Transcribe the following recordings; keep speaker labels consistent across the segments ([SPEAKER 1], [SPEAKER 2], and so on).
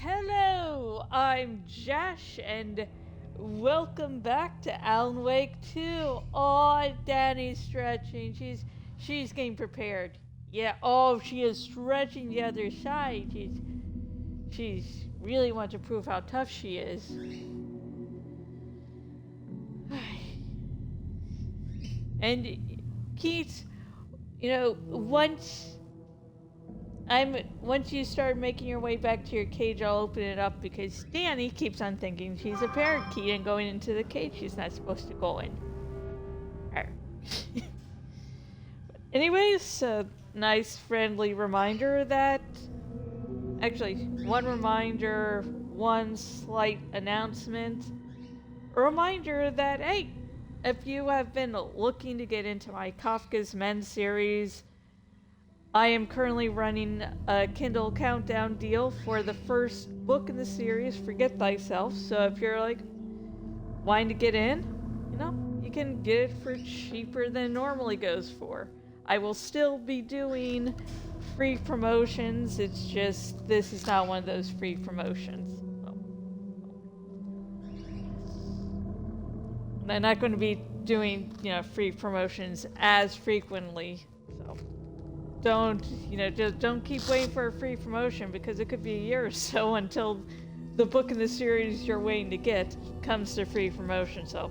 [SPEAKER 1] Hello, I'm Josh, and welcome back to Alan Wake 2. Oh, Danny's stretching. She's getting prepared. Yeah. Oh, she is stretching the other side. She's really wants to prove how tough she is. And Keith, once you start making your way back to your cage, I'll open it up because Danny keeps on thinking she's a parakeet and going into the cage she's not supposed to go in. Anyways, a nice friendly reminder that actually one reminder, one slight announcement. A reminder that hey, if you have been looking to get into my Kafka's Men series, I am currently running a Kindle countdown deal for the first book in the series, Forget Thyself. So if you're like wanting to get in, you can get it for cheaper than it normally goes for. I will still be doing free promotions. It's just this is not one of those free promotions. I'm not going to be doing, free promotions as frequently. So just don't keep waiting for a free promotion because it could be a year or so until the book in the series you're waiting to get comes to free promotion. So,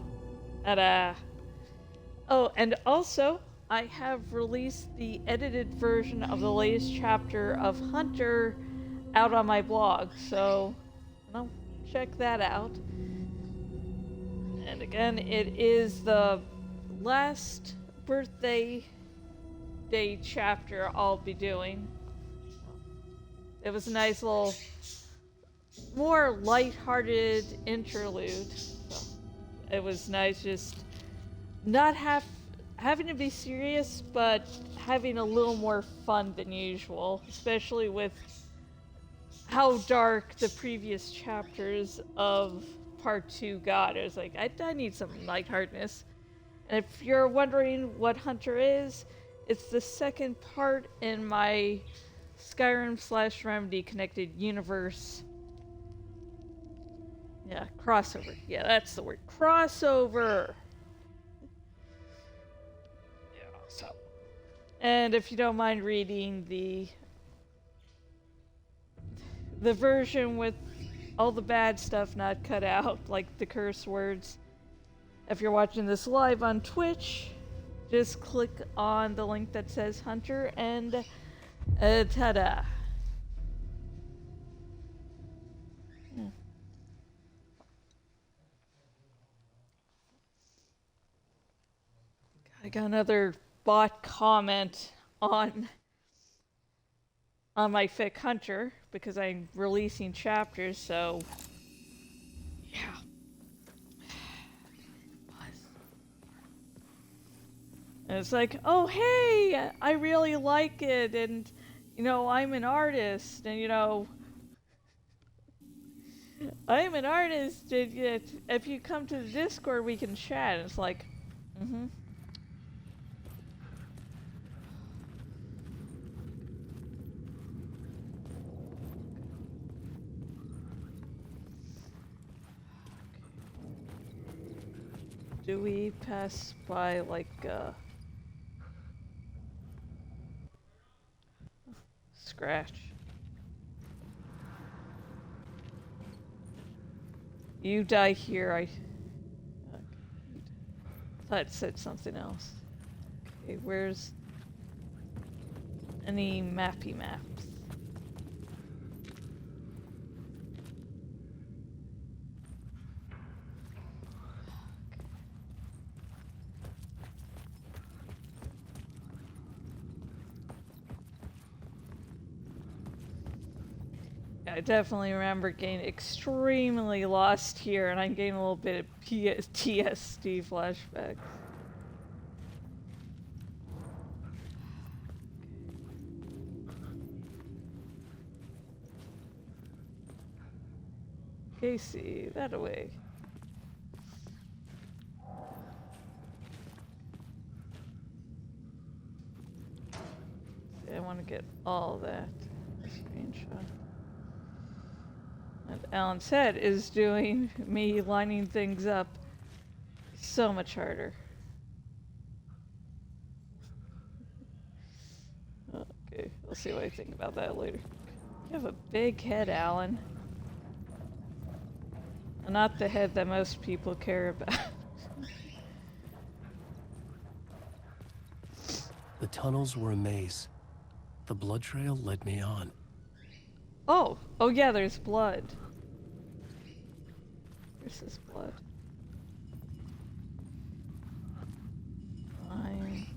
[SPEAKER 1] oh, and also I have released the edited version of the latest chapter of Hunter out on my blog. So, check that out. And again, it is the last birthday day chapter I'll be doing. It was a nice little, more light-hearted interlude. So it was nice just not having to be serious, but having a little more fun than usual, especially with how dark the previous chapters of Part 2 got. It was like, I need some lightheartedness. And if you're wondering what Hunter is, it's the second part in my Skyrim/Remedy connected universe. Yeah, crossover. Yeah, that's the word. Crossover! Yeah, so. And if you don't mind reading the version with all the bad stuff not cut out, like the curse words. If you're watching this live on Twitch, just click on the link that says Hunter and ta-da. I got another bot comment on my fic Hunter because I'm releasing chapters, so yeah. And it's like, oh hey, I really like it, and I'm an artist, and I'm an artist, and if you come to the Discord we can chat. And it's like, Do we pass by like Scratch? You die here. I thought it said something else. Okay, where's any mappy maps? I definitely remember getting extremely lost here, and I'm getting a little bit of PTSD flashbacks. Casey, that away. I want to get all that. Screenshot. Alan said, is doing me lining things up so much harder. Okay, we'll see what I think about that later. You have a big head, Alan. Not the head that most people care about.
[SPEAKER 2] The tunnels were a maze. The blood trail led me on.
[SPEAKER 1] Oh yeah, there's blood. There's this blood. I'm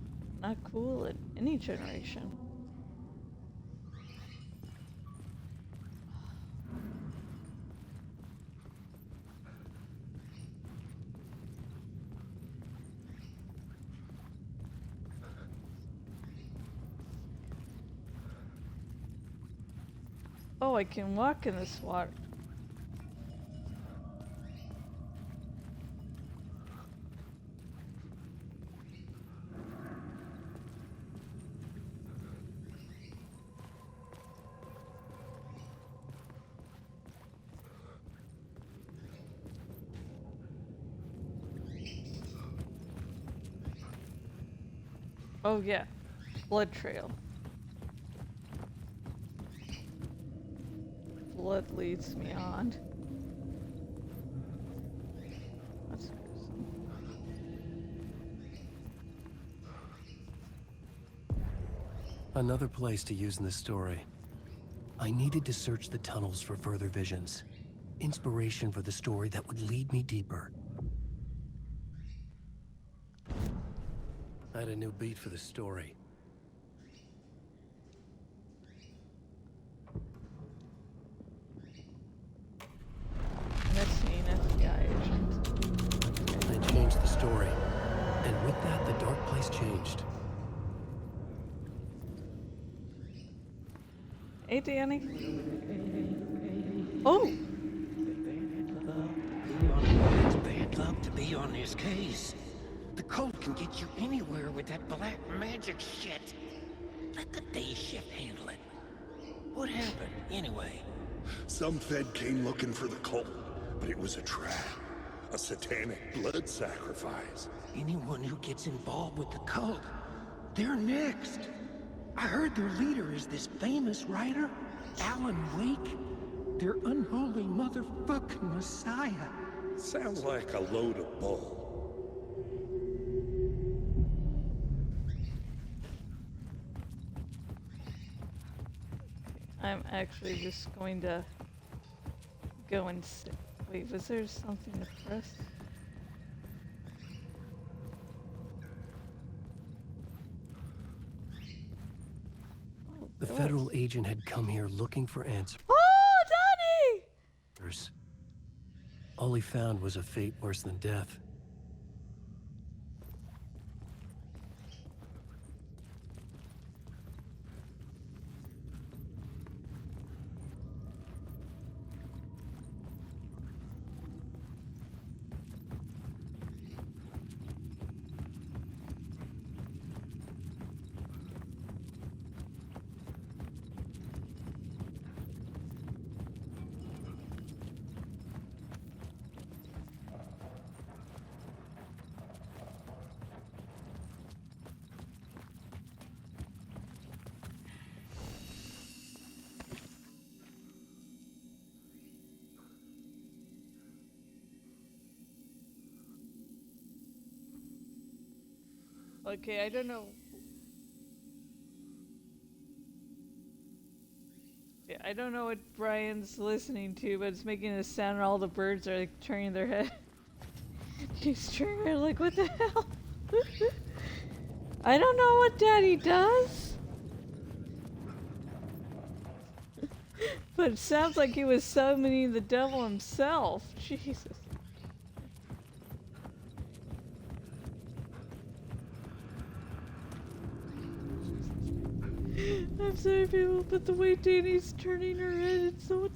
[SPEAKER 1] not cool in any generation. Oh, I can walk in this water. Oh yeah, blood trail. Blood leads me on. That's gruesome.
[SPEAKER 2] Another place to use in the story. I needed to search the tunnels for further visions. Inspiration for the story that would lead me deeper. I had a new beat for the story.
[SPEAKER 1] Missing FBI agent.
[SPEAKER 2] I changed the story. And with that, the dark place changed.
[SPEAKER 1] Hey, Danny. Oh!
[SPEAKER 3] It's bad luck to be on this case. The cult can get you anywhere with that black magic shit. Let the day shift handle it. What happened, anyway?
[SPEAKER 4] Some Fed came looking for the cult, but it was a trap. A satanic blood sacrifice.
[SPEAKER 3] Anyone who gets involved with the cult, they're next. I heard their leader is this famous writer, Alan Wake. Their unholy motherfucking messiah.
[SPEAKER 4] Sounds like a load of bull.
[SPEAKER 1] I'm actually just going to go and sit. Wait, was there something to press? Oh,
[SPEAKER 2] The
[SPEAKER 1] there
[SPEAKER 2] federal
[SPEAKER 1] was.
[SPEAKER 2] agent had come here looking for answers.
[SPEAKER 1] Oh, Donnie!
[SPEAKER 2] All he found was a fate worse than death.
[SPEAKER 1] Okay, I don't know. Yeah, I don't know what Brian's listening to, but it's making a sound where all the birds are like turning their head. She's turning around like, what the hell? I don't know what Daddy does. But it sounds like he was summoning the devil himself. Jesus. I'm sorry, people, but the way Danny's turning her head, it's so.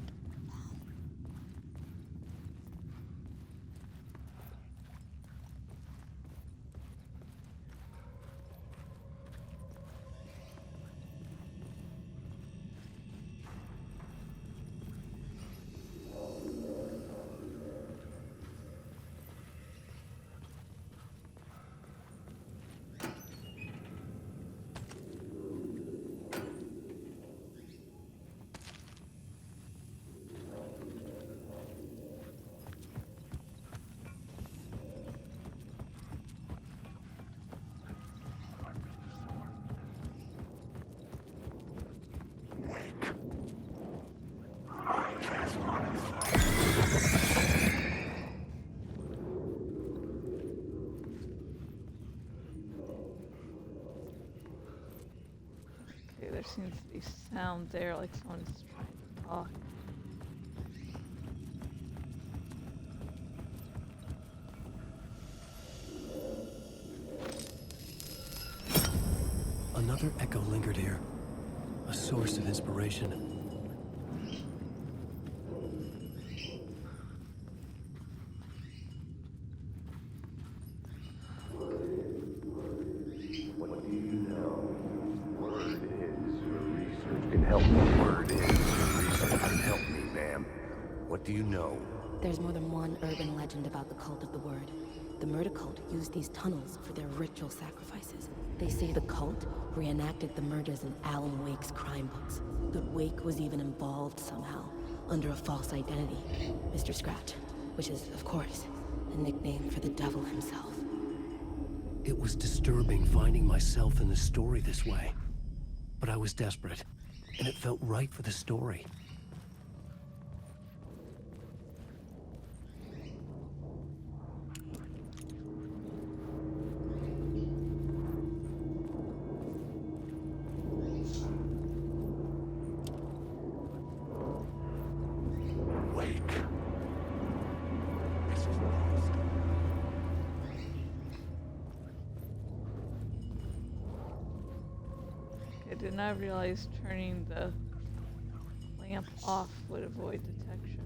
[SPEAKER 1] there seems to be sound there, like someone's trying to talk.
[SPEAKER 2] Another echo lingered here. A source of inspiration.
[SPEAKER 5] What do you know? Word is your research can help me. Word is your research can help me, ma'am. What do you know?
[SPEAKER 6] There's more than one urban legend about the Cult of the Word. The murder cult used these tunnels for their ritual sacrifices. They say the cult reenacted the murders in Alan Wake's crime books. That Wake was even involved somehow, under a false identity. Mr. Scratch, which is, of course, a nickname for the devil himself.
[SPEAKER 2] It was disturbing finding myself in the story this way. But I was desperate, and it felt right for the story.
[SPEAKER 4] Wake.
[SPEAKER 1] I did not realize turning the lamp off would avoid detection.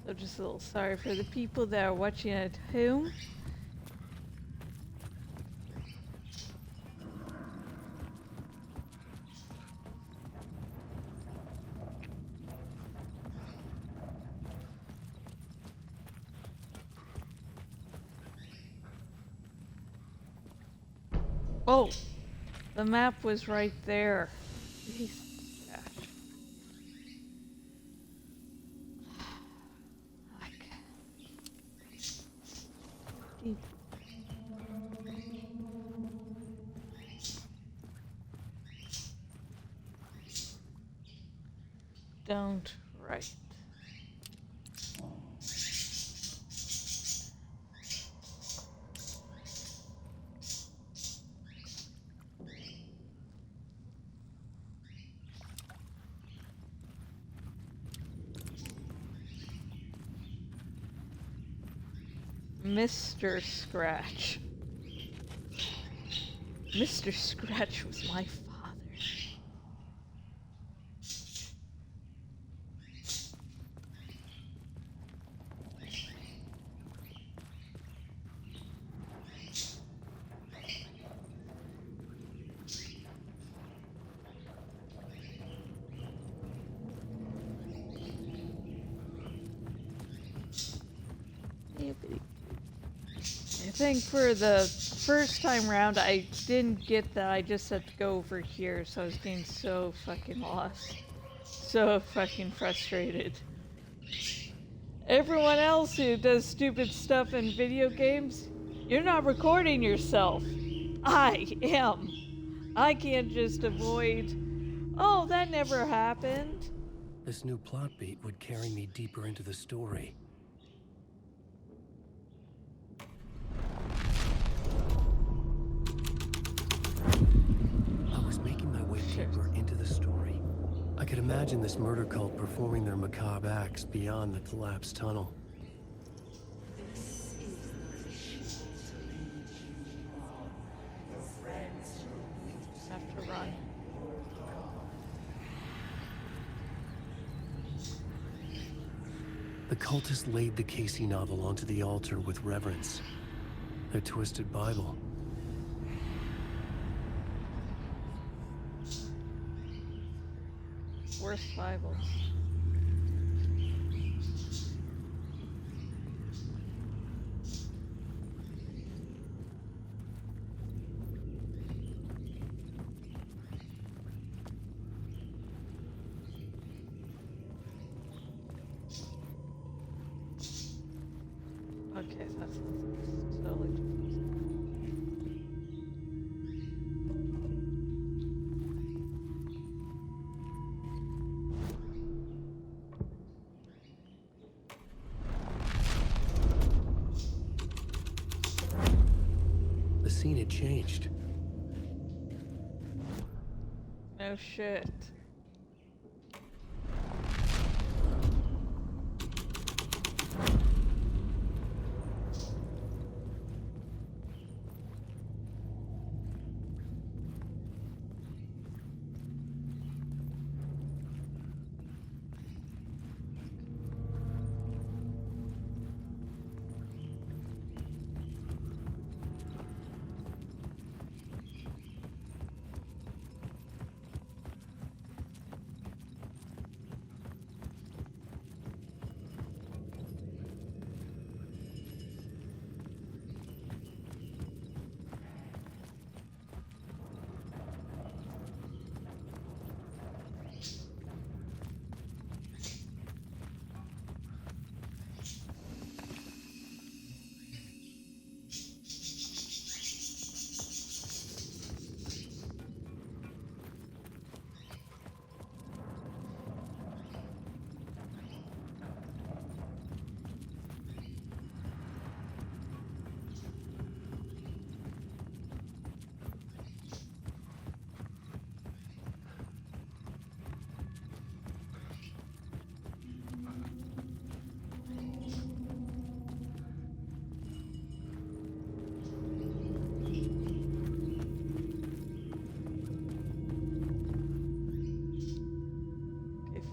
[SPEAKER 1] So just a little sorry for the people that are watching at home. Oh, the map was right there. Jeez. Gosh. Like. Don't write. Mr. Scratch. Mr. Scratch was my father. I think for the first time round, I didn't get that. I just had to go over here, so I was getting so fucking lost. So fucking frustrated. Everyone else who does stupid stuff in video games, you're not recording yourself. I am. I can't just avoid, oh, that never happened.
[SPEAKER 2] This new plot beat would carry me deeper into the story. I was making my way deeper into the story. I could imagine this murder cult performing their macabre acts beyond the collapsed tunnel.
[SPEAKER 1] Just have to run.
[SPEAKER 2] The cultists laid the Casey novel onto the altar with reverence. Their twisted Bible.
[SPEAKER 1] Worst Bibles. Okay, that's totally confusing.
[SPEAKER 2] changed.
[SPEAKER 1] No shit.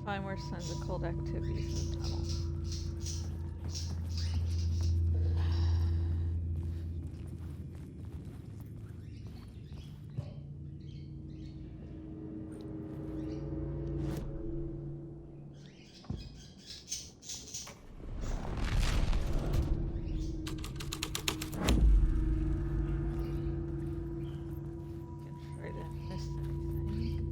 [SPEAKER 1] Find more signs of cold activity in the tunnel. Get afraid I missed anything.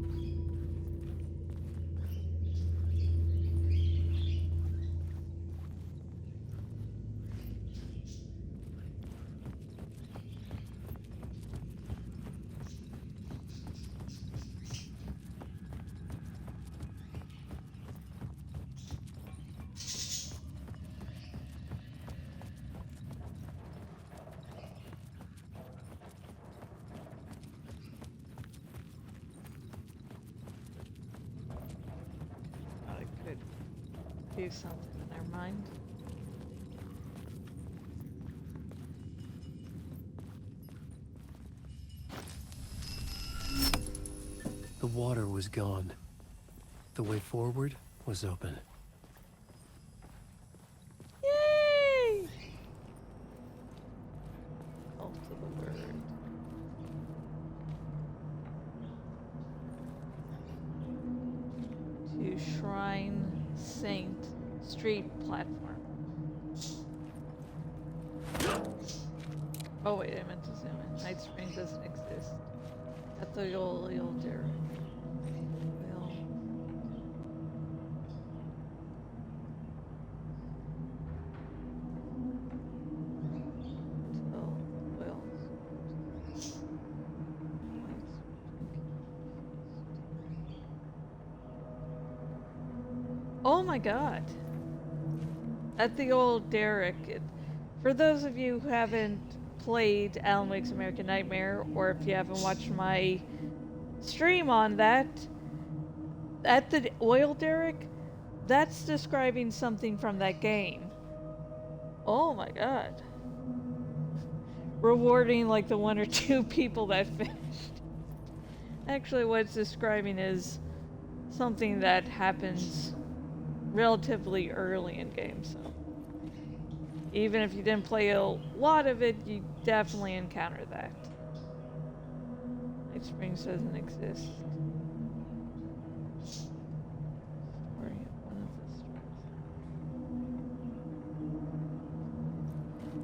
[SPEAKER 1] I could do something, never mind.
[SPEAKER 2] The water was gone. The way forward was open.
[SPEAKER 1] Yay! Cult of the Word. To Shrine Saint Street platform. Oh wait, I meant to zoom in. Night Springs doesn't exist. At the old Derek. Well. Oh my god. At the old Derek. For those of you who haven't played Alan Wake's American Nightmare, or if you haven't watched my stream on that, at the oil derrick, that's describing something from that game. Oh my god. Rewarding like the one or two people that finished. Actually, what it's describing is something that happens relatively early in games, so even if you didn't play a lot of it, you definitely encounter that. Night Springs doesn't exist. Story of one of the stories.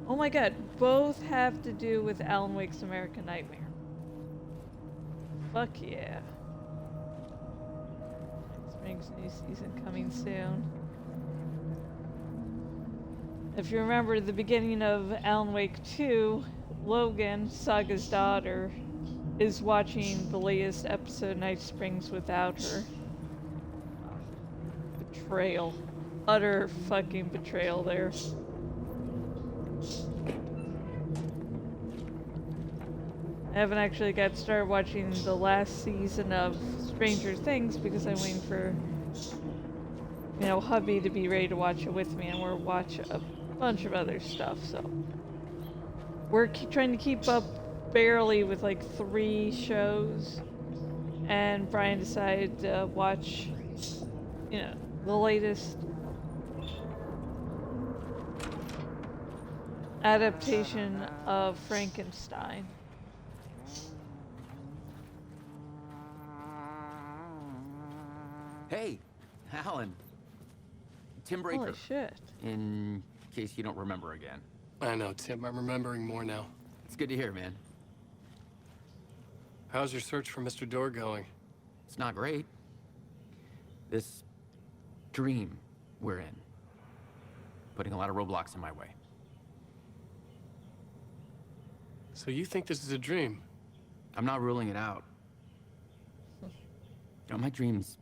[SPEAKER 1] Oh my god, both have to do with Alan Wake's American Nightmare. Fuck yeah. Night Springs new season coming soon. If you remember the beginning of Alan Wake 2, Logan, Saga's daughter, is watching the latest episode of Night Springs without her. Betrayal. Utter fucking betrayal there. I haven't actually got started watching the last season of Stranger Things because I'm waiting for, hubby to be ready to watch it with me, and we're watch a bunch of other stuff. So we're trying to keep up barely with like 3 shows, and Brian decided to watch, the latest adaptation of Frankenstein.
[SPEAKER 7] Hey, Alan. Tim Breaker.
[SPEAKER 1] Holy shit.
[SPEAKER 7] In case you don't remember again.
[SPEAKER 2] I know, Tim. I'm remembering more now.
[SPEAKER 7] It's good to hear, man.
[SPEAKER 2] How's your search for Mr. Door going?
[SPEAKER 7] It's not great. This dream we're in, putting a lot of roadblocks in my way.
[SPEAKER 2] So you think this is a dream?
[SPEAKER 7] I'm not ruling it out. My dreams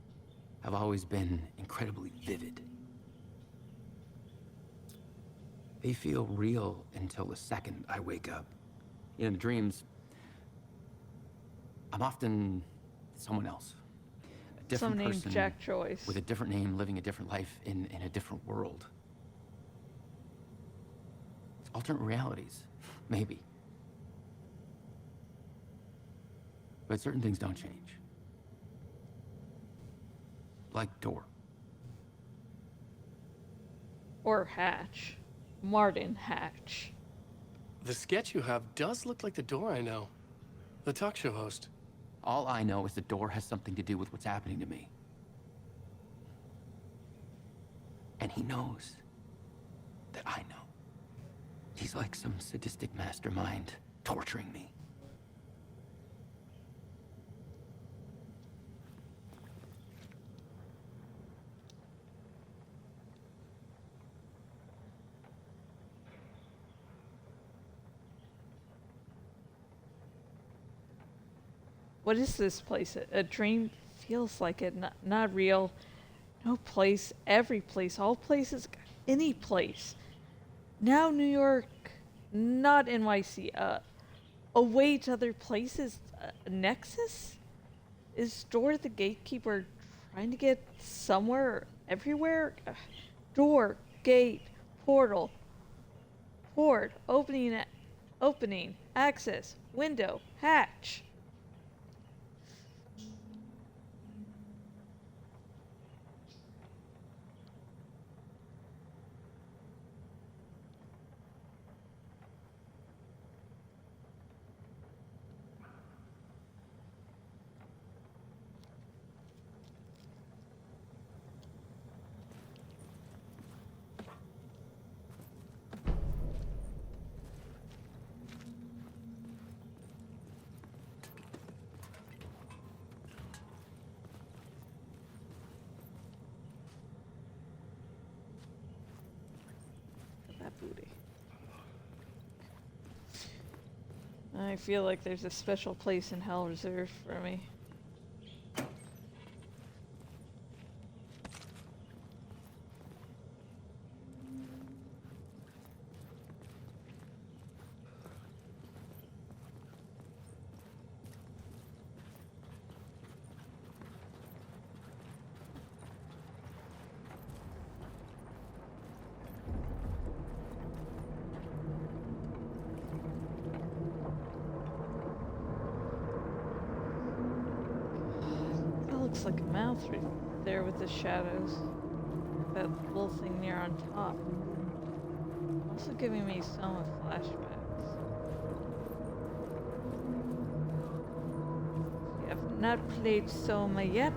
[SPEAKER 7] have always been incredibly vivid. They feel real until the second I wake up. In the dreams, I'm often someone else. A different
[SPEAKER 1] Someone named
[SPEAKER 7] person
[SPEAKER 1] Jack Joyce.
[SPEAKER 7] with a different name, living a different life in a different world. Alternate realities, maybe. But certain things don't change. Like Door.
[SPEAKER 1] Or Hatch. Martin Hatch.
[SPEAKER 2] The sketch you have does look like the Door I know. The talk show host.
[SPEAKER 7] All I know is the Door has something to do with what's happening to me. And he knows that I know. He's like some sadistic mastermind torturing me.
[SPEAKER 1] What is this place? A dream? Feels like it. Not real. No place. Every place. All places. Any place. Now New York. Not NYC. A way to other places. A nexus? Is Door the gatekeeper trying to get somewhere? Everywhere? Door. Gate. Portal. Port. Opening. Opening. Access. Window. Hatch. That booty. I feel like there's a special place in hell reserved for me. Looks like a mouth right there with the shadows. That little thing near on top. Also giving me some of flashbacks. If you have not played Soma yet,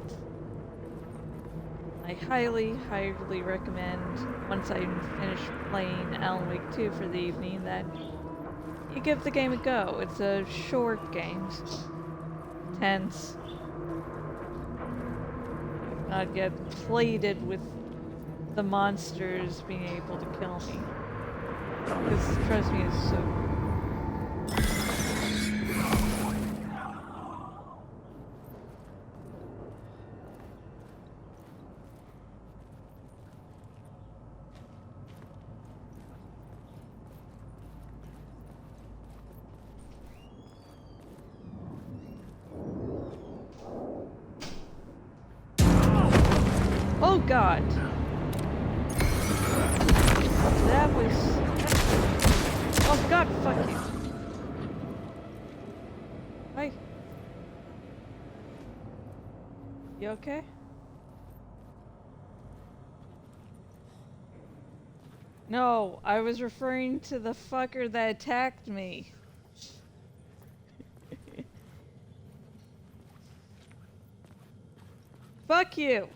[SPEAKER 1] I highly recommend, once I finish playing Alan Wake 2 for the evening, that you give the game a go. It's a short game. Tense. Not get plated with the monsters being able to kill me. Because, trust me, it's so... Oh god. That was... Oh god, fuck you. Hi. You okay? No, I was referring to the fucker that attacked me. Fuck you.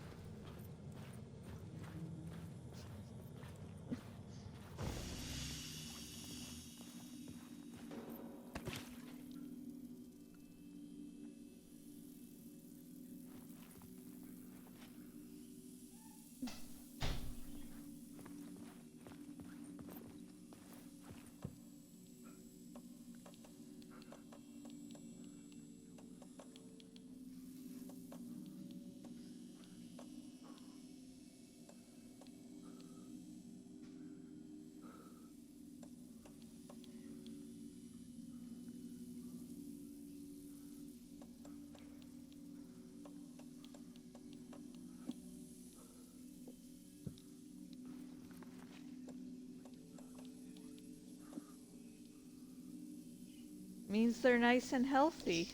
[SPEAKER 1] Means they're nice and healthy.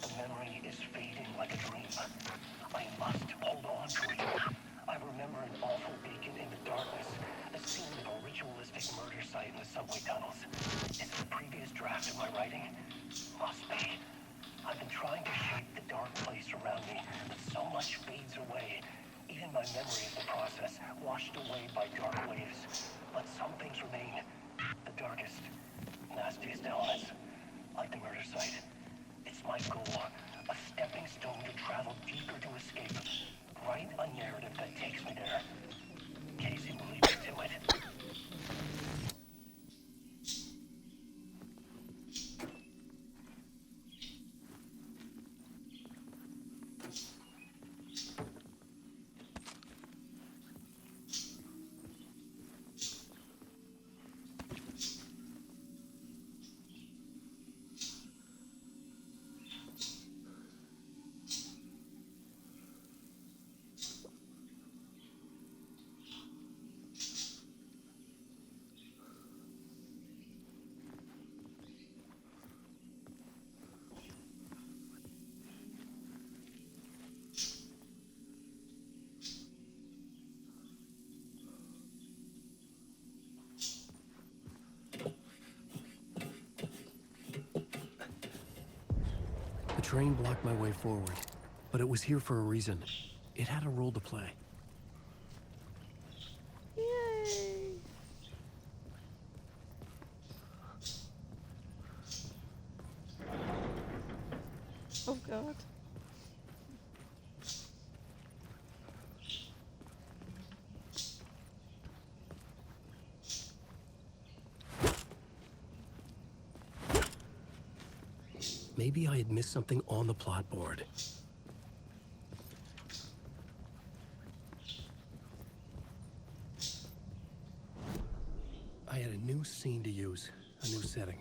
[SPEAKER 8] The memory is fading like a dream. I must hold on to it. I remember an awful beacon in the darkness, the scene of a ritualistic murder site in the subway tunnels. Is it a previous draft of my writing? Must be. I've been trying to shape the dark place around me, but so much fades away. Even my memory of the process, washed away by dark waves. But some things remain. The darkest, nastiest elements, like the murder site. It's my goal, a stepping stone to travel deeper to escape. Write a narrative that takes me there. Casey will lead me to it.
[SPEAKER 2] The train blocked my way forward, but it was here for a reason. It had a role to play.
[SPEAKER 1] Yay! Oh god.
[SPEAKER 2] Maybe I had missed something on the plot board. I had a new scene to use, a new setting.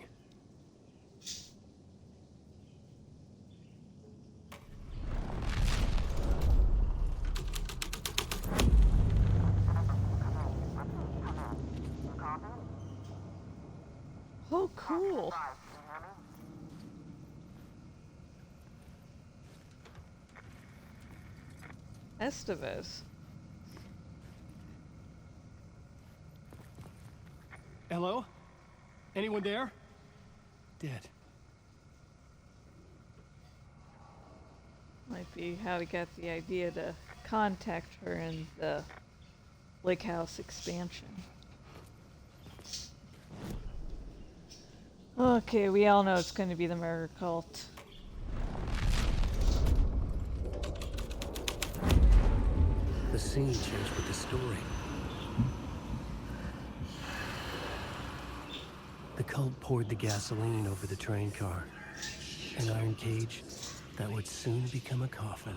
[SPEAKER 1] Oh, cool. Estevez.
[SPEAKER 2] Hello? Anyone there? Dead.
[SPEAKER 1] Might be how we got the idea to contact her in the Lake House expansion. Okay, we all know it's going to be the murder cult.
[SPEAKER 2] The scene changed with the story. The cult poured the gasoline over the train car. An iron cage that would soon become a coffin.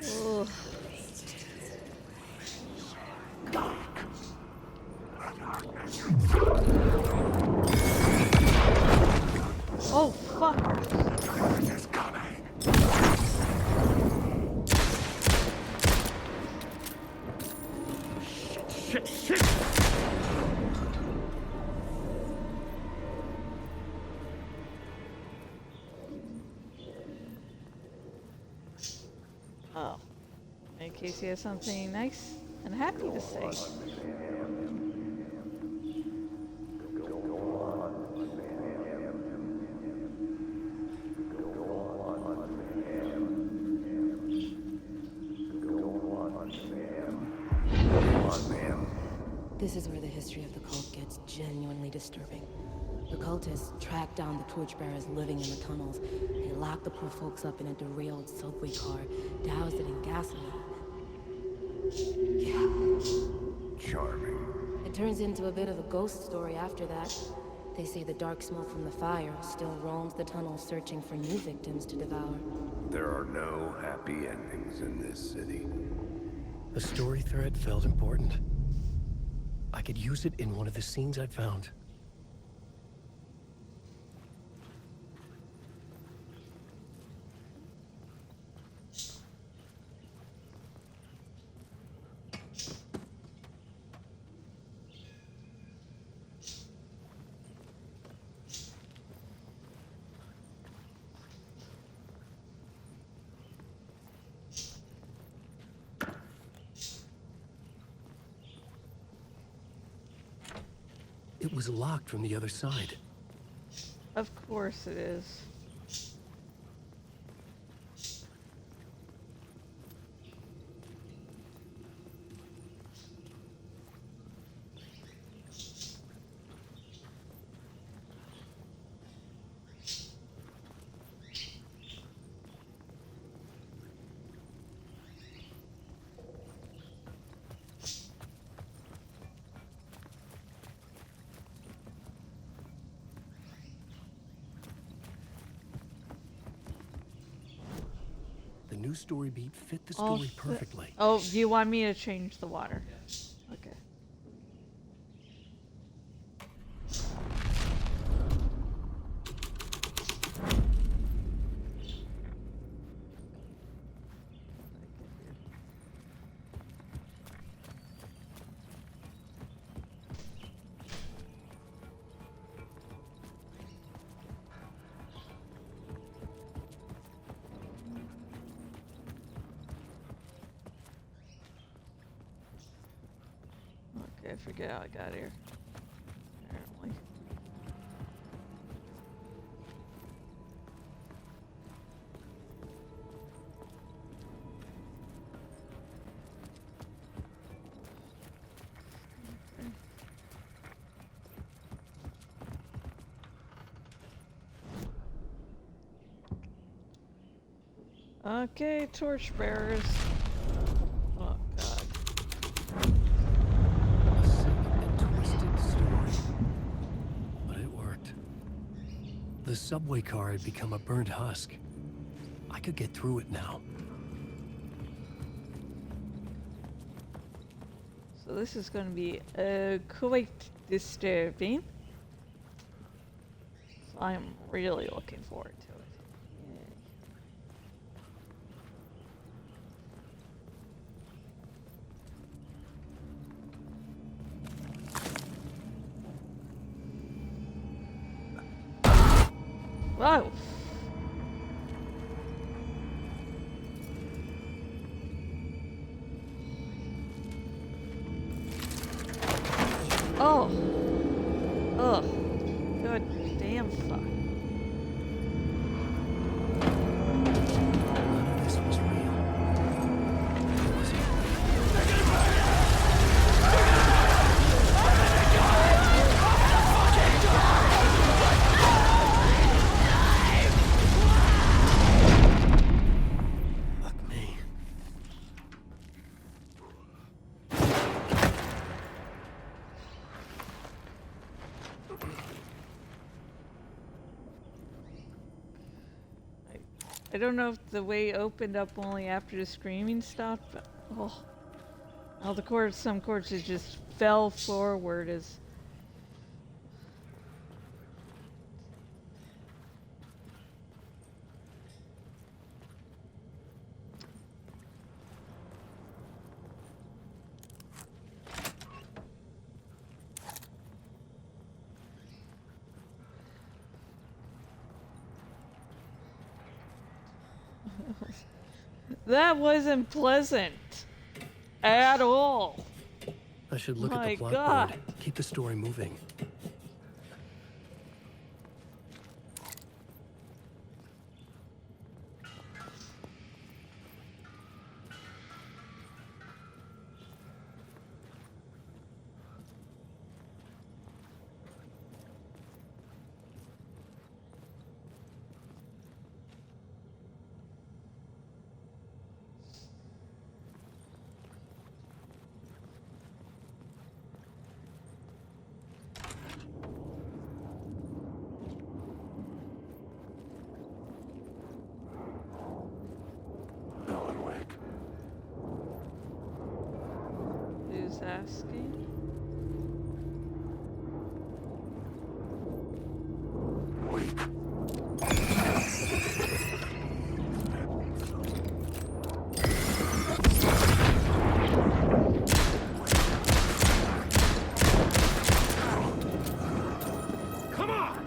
[SPEAKER 1] Ugh. Oh, fuck.
[SPEAKER 4] It's coming. Shit.
[SPEAKER 1] Oh. In case he has something nice and happy to say.
[SPEAKER 6] This is where the history of the cult gets genuinely disturbing. The cultists tracked down the torchbearers living in the tunnels. They locked the poor folks up in a derailed subway car, doused it in gasoline. Yeah.
[SPEAKER 5] Charming.
[SPEAKER 6] It turns into a bit of a ghost story after that. They say the dark smoke from the fire still roams the tunnels searching for new victims to devour.
[SPEAKER 5] There are no happy endings in this city.
[SPEAKER 2] The story thread felt important. I could use it in one of the scenes I'd found. It was locked from the other side.
[SPEAKER 1] Of course it is.
[SPEAKER 2] The new story beat fit the story perfectly.
[SPEAKER 1] Oh, do you want me to change the water? Okay. Okay, I forget how I got here. Apparently. Okay, torchbearers. Oh god.
[SPEAKER 2] A sick and twisted story. But it worked. The subway car had become a burnt husk. I could get through it now.
[SPEAKER 1] So this is going to be quite disturbing. So I'm really looking forward to it. Whoa! Oh! Ugh. Good damn fuck.
[SPEAKER 2] None of this was real. Was it? Fuck me.
[SPEAKER 1] I don't know if the way opened up only after the screaming stopped, but oh, all the cords, some corpses just fell forward as. That wasn't pleasant at all.
[SPEAKER 2] I should look at
[SPEAKER 1] My
[SPEAKER 2] the plot
[SPEAKER 1] God.
[SPEAKER 2] board. Keep the story moving.
[SPEAKER 4] Alan Wake.
[SPEAKER 1] Who's asking?
[SPEAKER 3] Come on!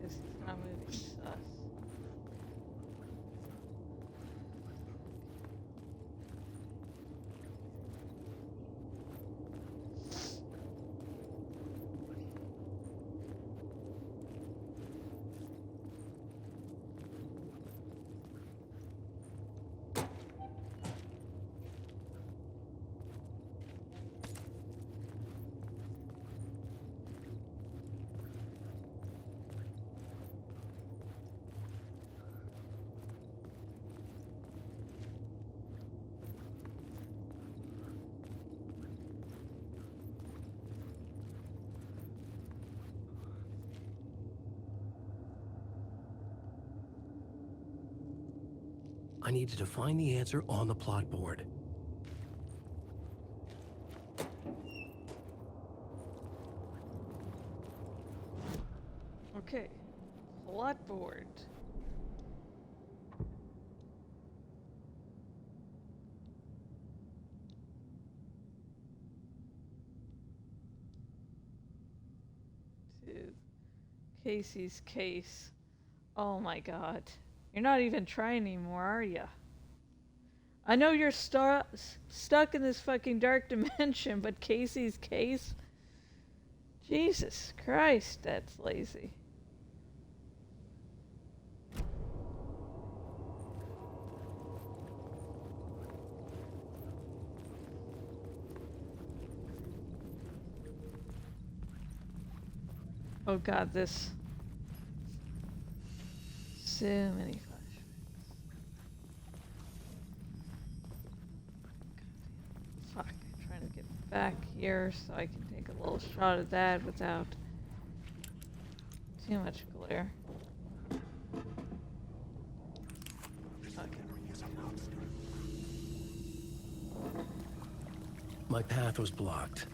[SPEAKER 1] Guess he's not moving sus.
[SPEAKER 2] I needed to find the answer on the plot board.
[SPEAKER 1] Okay. Plot board. To Casey's case. Oh my god. You're not even trying anymore, are ya? I know you're stuck in this fucking dark dimension, but Casey's case? Jesus Christ, that's lazy. Oh god, this. So many flashbacks. Fuck, I'm trying to get back here so I can take a little shot of that without too much glare.
[SPEAKER 2] My path was blocked.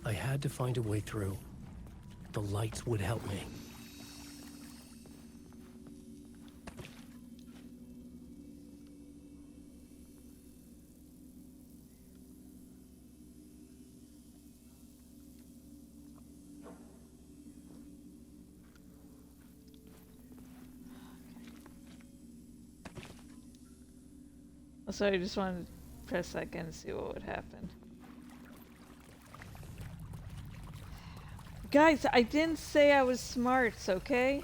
[SPEAKER 2] I had to find a way through. The lights would help me.
[SPEAKER 1] So I just wanted to press that again and see what would happen. Guys, I didn't say I was smarts, okay?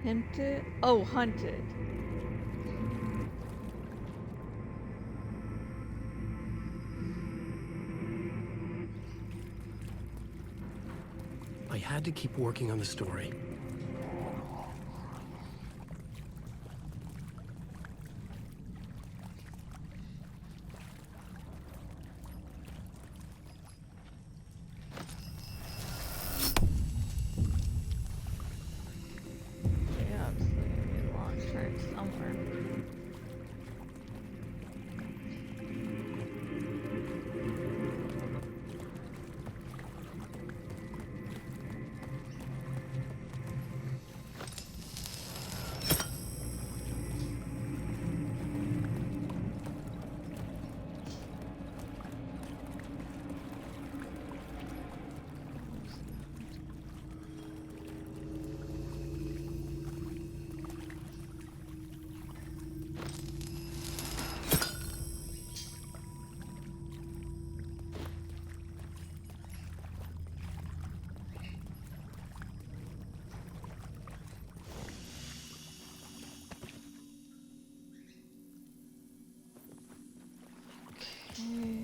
[SPEAKER 1] Hinted? Oh, hunted.
[SPEAKER 2] I had to keep working on the story.
[SPEAKER 1] Yeah, obviously I need a long turn somewhere. Okay.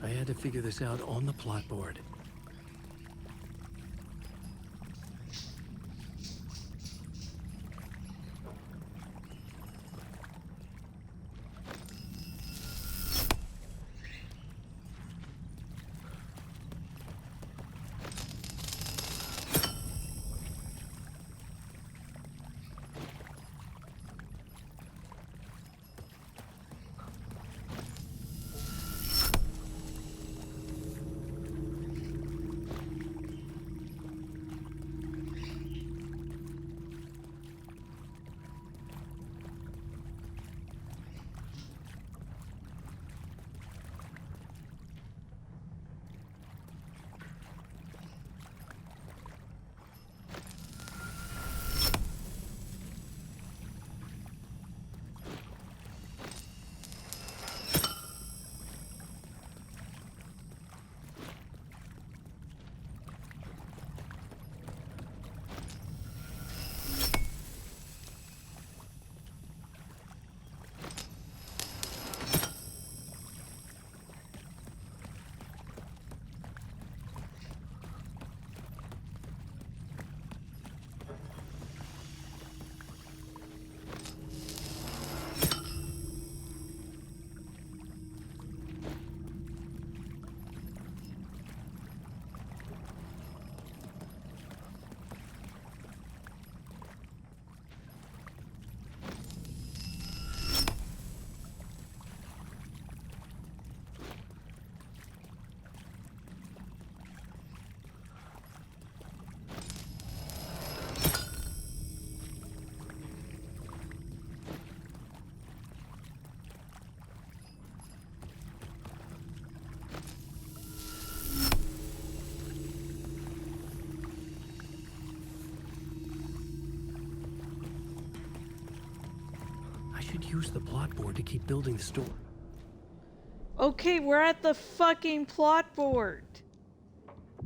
[SPEAKER 2] I had to figure this out on the plot board. I should use the plot board to keep building the story.
[SPEAKER 1] Okay, we're at the fucking plot board.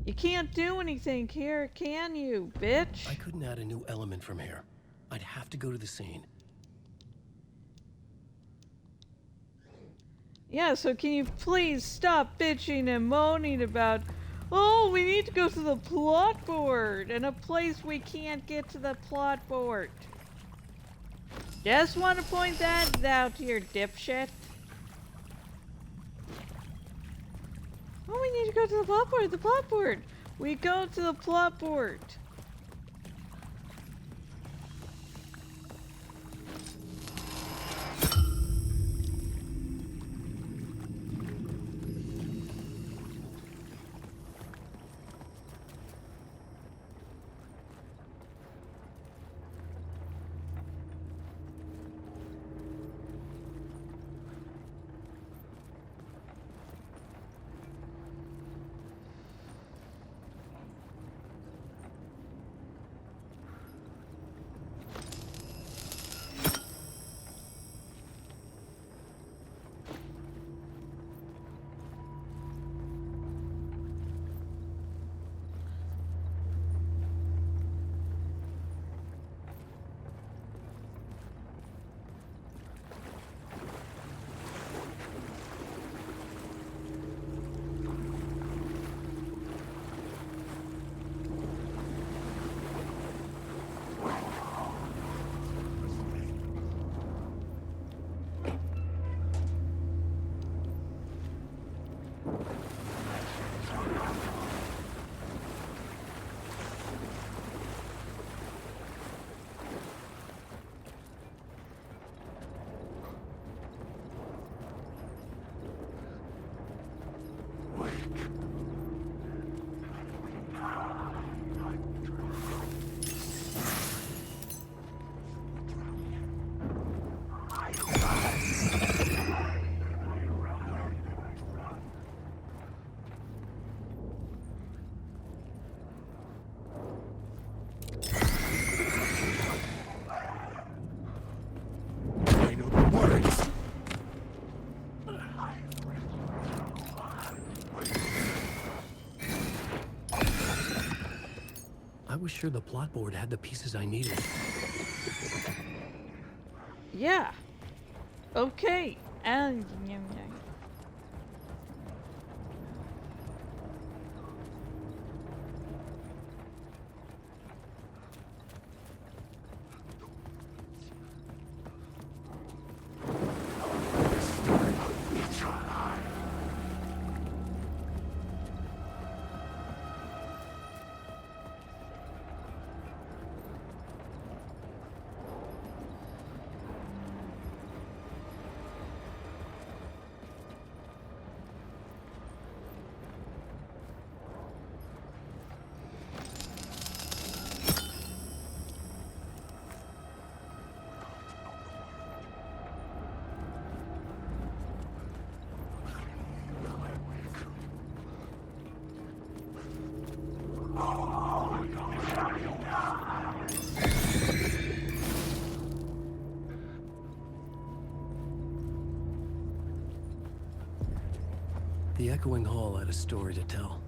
[SPEAKER 1] You can't do anything here, can you, bitch?
[SPEAKER 2] I couldn't add a new element from here. I'd have to go to the scene.
[SPEAKER 1] Yeah, so can you please stop bitching and moaning about, oh, we need to go to the plot board, and a place we can't get to the plot board. Just want to point that out to your dipshit. Oh, we need to go to the plot board, the plot board. We go to the plot board.
[SPEAKER 2] was sure the plot board had the pieces I needed.
[SPEAKER 1] Yeah. Okay. And
[SPEAKER 2] The echoing hall had a story to tell.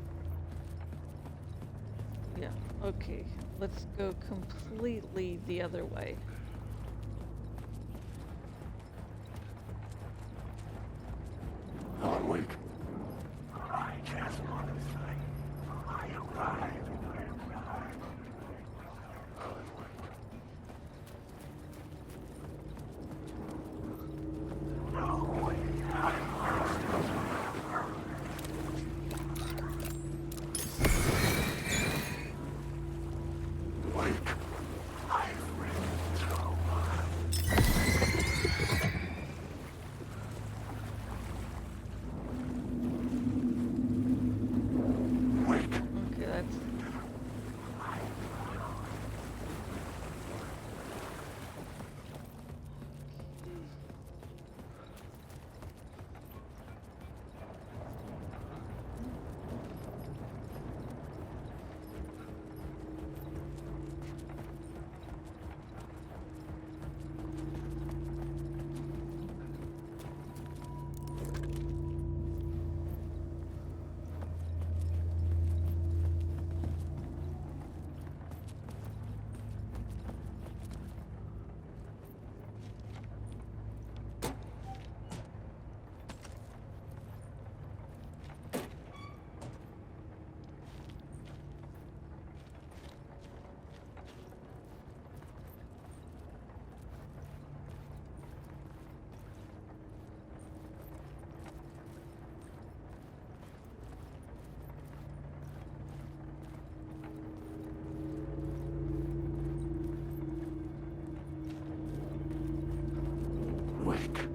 [SPEAKER 1] yeah. Okay. Let's go completely the other way.
[SPEAKER 5] Alan Wake. I just want to say, I arrived. Alan Wake. No way. Wake. I've read so much. Wake.
[SPEAKER 1] Okay, that's
[SPEAKER 5] Wake.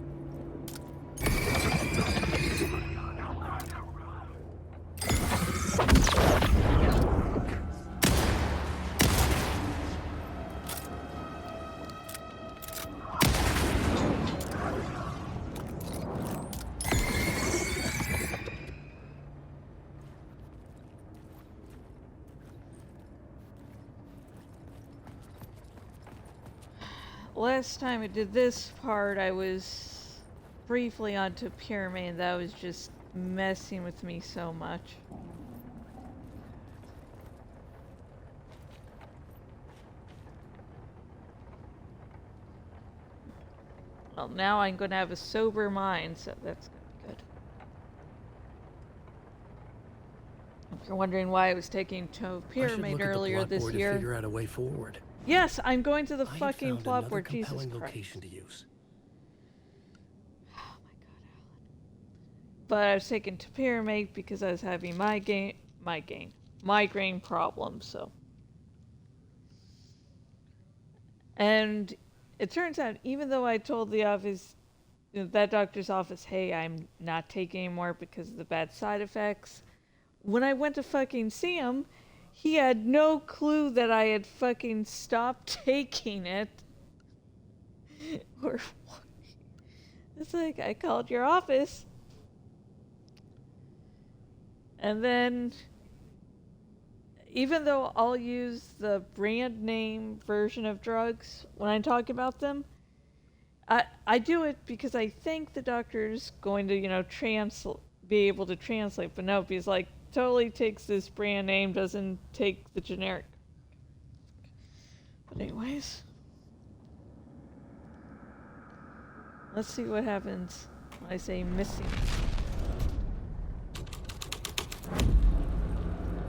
[SPEAKER 1] last time I did this part, I was briefly onto Pyramid. That was just messing with me so much. Well, now I'm going to have a sober mind, so that's going to be good. If you're wondering why I was taking to
[SPEAKER 2] I should
[SPEAKER 1] Pyramid
[SPEAKER 2] look at the
[SPEAKER 1] earlier
[SPEAKER 2] plot
[SPEAKER 1] this
[SPEAKER 2] board
[SPEAKER 1] year.
[SPEAKER 2] and figure out a way forward.
[SPEAKER 1] Yes, I'm going to the
[SPEAKER 2] I had
[SPEAKER 1] fucking
[SPEAKER 2] found
[SPEAKER 1] plot
[SPEAKER 2] another
[SPEAKER 1] board, Jesus
[SPEAKER 2] compelling
[SPEAKER 1] Christ.
[SPEAKER 2] location to use.
[SPEAKER 1] Oh my god, Alan. But I was taken to Pyramid because I was having migraine problems, so. And it turns out, even though I told the office, that doctor's office, hey, I'm not taking anymore because of the bad side effects, when I went to fucking see him, he had no clue that I had fucking stopped taking it. Or what? It's like, I called your office. And then, even though I'll use the brand name version of drugs when I talk about them, I do it because I think the doctor's going to, be able to translate. But nope, he's like, totally takes this brand name, doesn't take the generic. But anyways, let's see what happens when I say missing.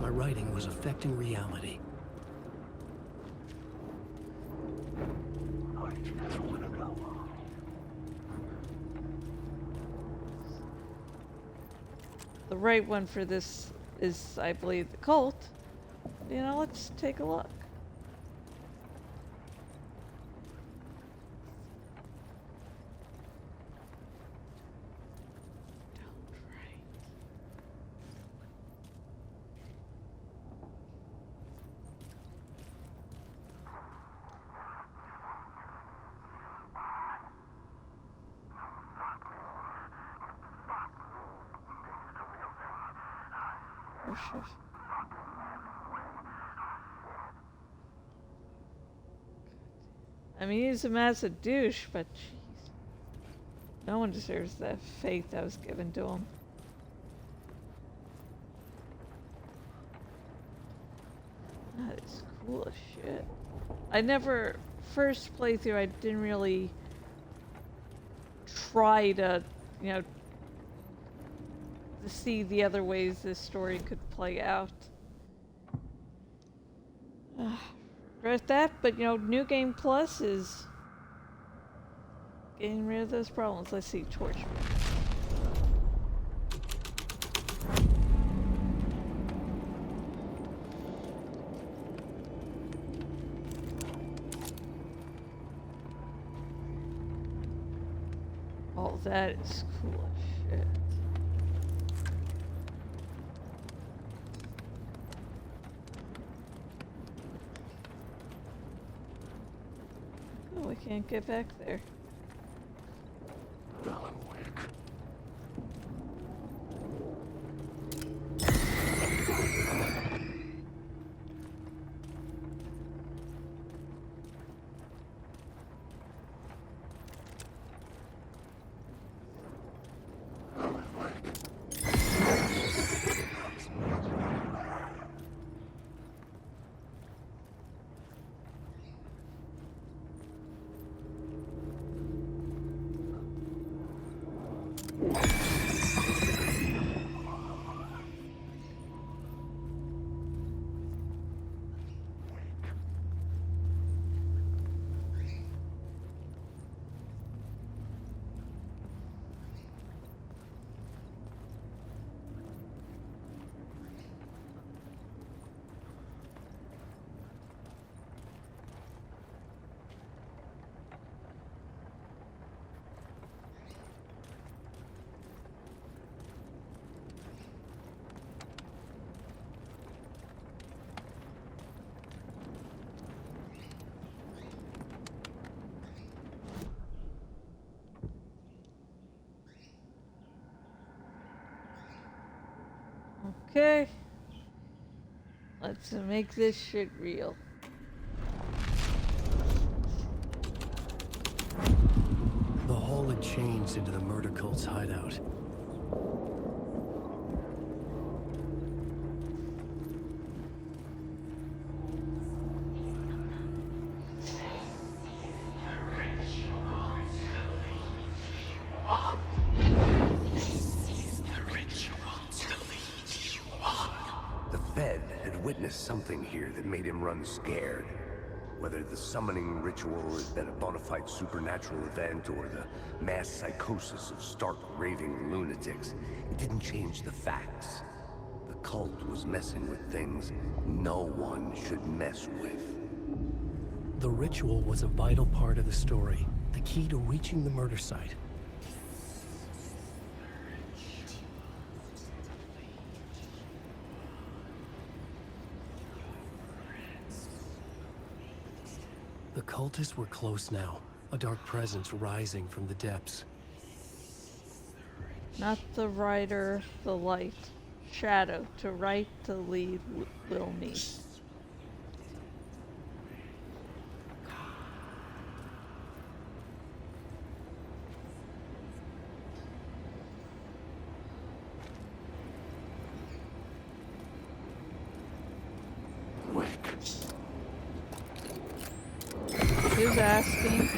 [SPEAKER 2] My writing was affecting reality.
[SPEAKER 1] The right one for this is, I believe, the cult. You know, let's take a look. Oh, shit. I mean, he's a massive douche, but jeez. No one deserves the fate that was given to him. That is cool as shit. I never, first playthrough, I didn't really try to, you know, to see the other ways this story could play out. Regret that, but you know, New Game Plus is getting rid of those problems. Let's see, torch. Oh, that is cool as shit. Oh, we can't get back there.
[SPEAKER 4] Alan Wake.
[SPEAKER 1] Okay. Let's make this shit real.
[SPEAKER 2] The hole had changed into the murder cult's hideout.
[SPEAKER 5] The Fed had witnessed something here that made him run scared. Whether the summoning ritual had been a bona fide supernatural event or the mass psychosis of stark raving lunatics, it didn't change the facts. The cult was messing with things no one should mess with.
[SPEAKER 2] The ritual was a vital part of the story, the key to reaching the murder site. The cultists were close now, a dark presence rising from the depths.
[SPEAKER 1] Not the rider, the light. Shadow, to right, to lead, will meet. was asking.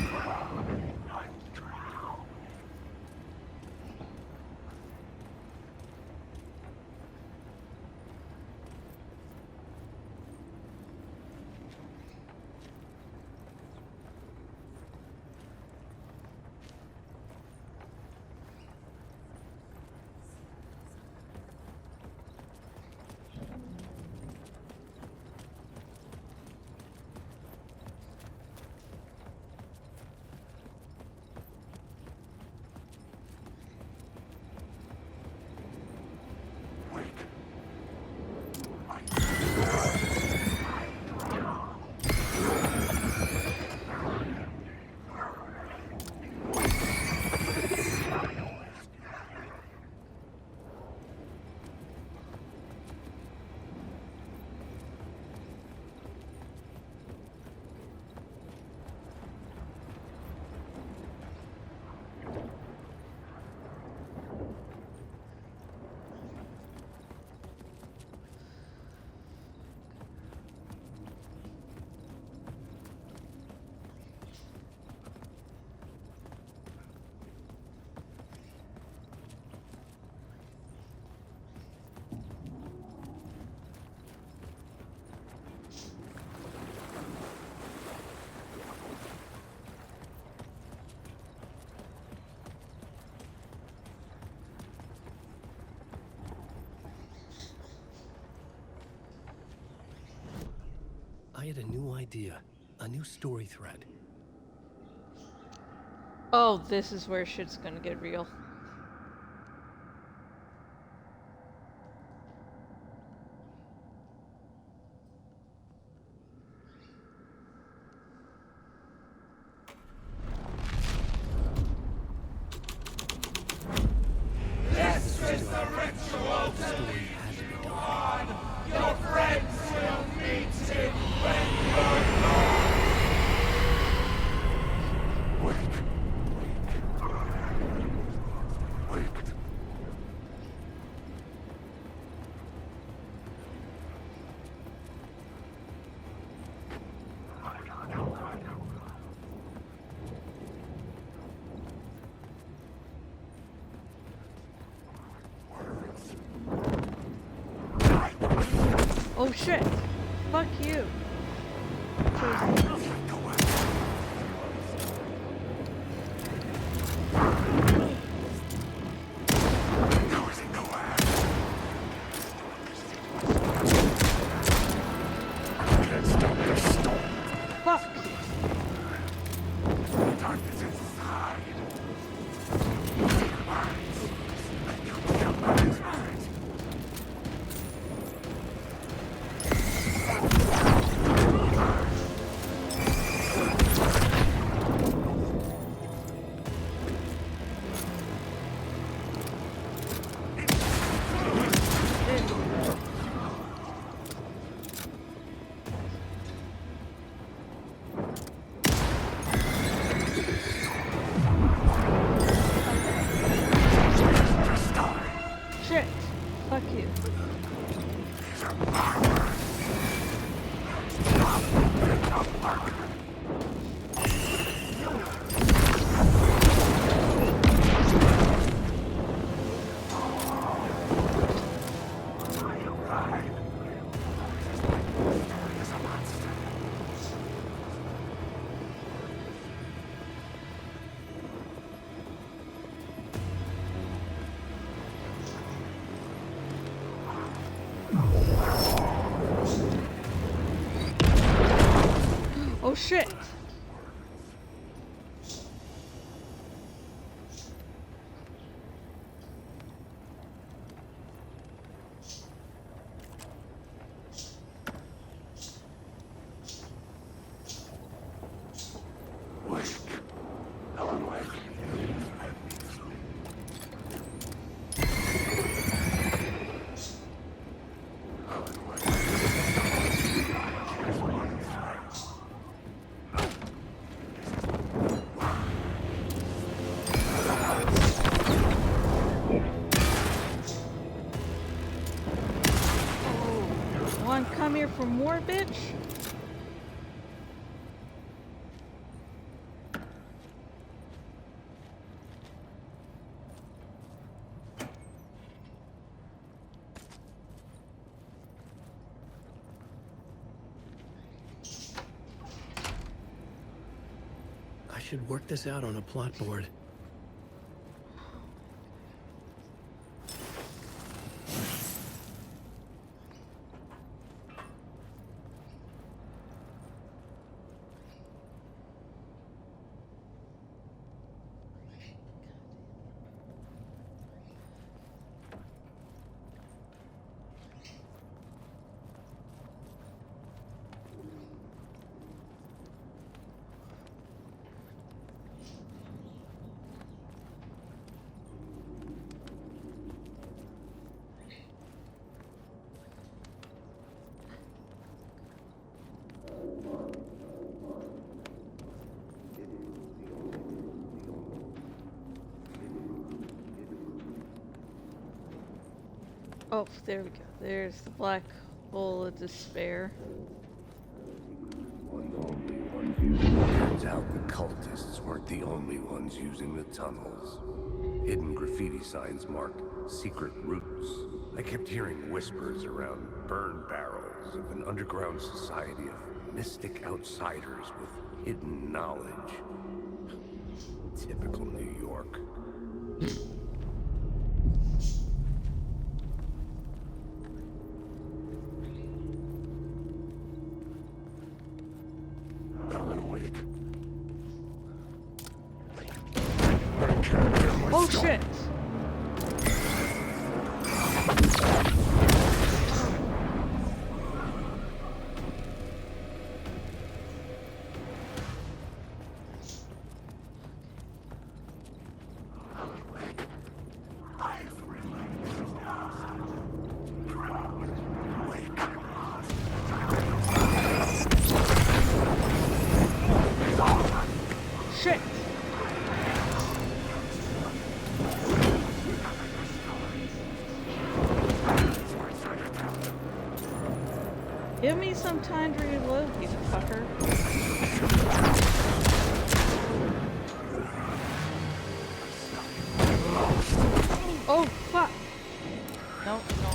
[SPEAKER 2] I had a new idea, a new story thread.
[SPEAKER 1] Oh, this is where shit's gonna get real. Oh shit! Fuck you! Fuck! Shit! Fuck you. Oh shit! Come here for more, bitch?
[SPEAKER 2] should work this out on a plot board.
[SPEAKER 1] Oh, there we go. There's the black hole of despair.
[SPEAKER 5] Turns out the cultists weren't the only ones using the tunnels. Hidden graffiti signs marked secret routes. I kept hearing whispers around burn barrels of an underground society of mystic outsiders with hidden knowledge. Typical New York.
[SPEAKER 1] Oh shit! Shit! Give me some time to reload, you fucker. Oh, fuck! Nope, no.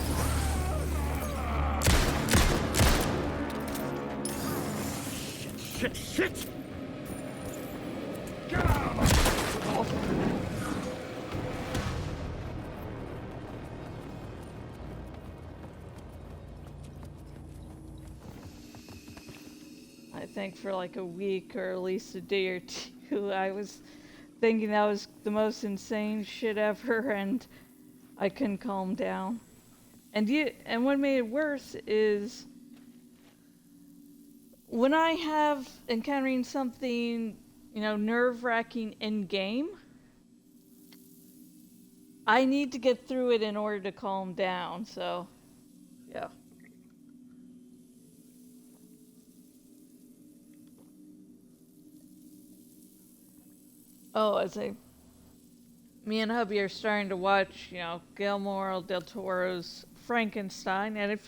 [SPEAKER 3] Shit!
[SPEAKER 1] I think for like a week or at least a day or two, I was thinking that was the most insane shit ever, and I couldn't calm down. And what made it worse is when I have encountering something, nerve-wracking in game, I need to get through it in order to calm down. So, yeah. Oh, me and hubby are starting to watch, Guillermo del Toro's Frankenstein, and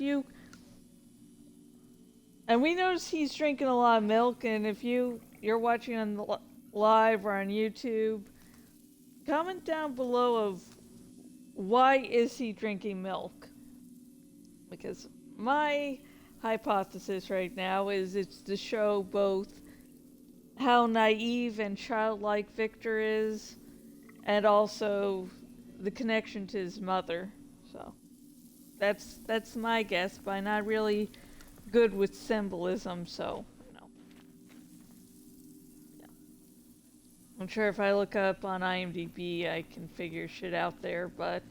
[SPEAKER 1] we notice he's drinking a lot of milk, and if you're watching on the live or on YouTube, comment down below of why is he drinking milk? Because my hypothesis right now is it's to show both how naive and childlike Victor is, and also the connection to his mother. So that's my guess, but I'm not really good with symbolism, so yeah. I'm sure if I look up on IMDb I can figure shit out there, but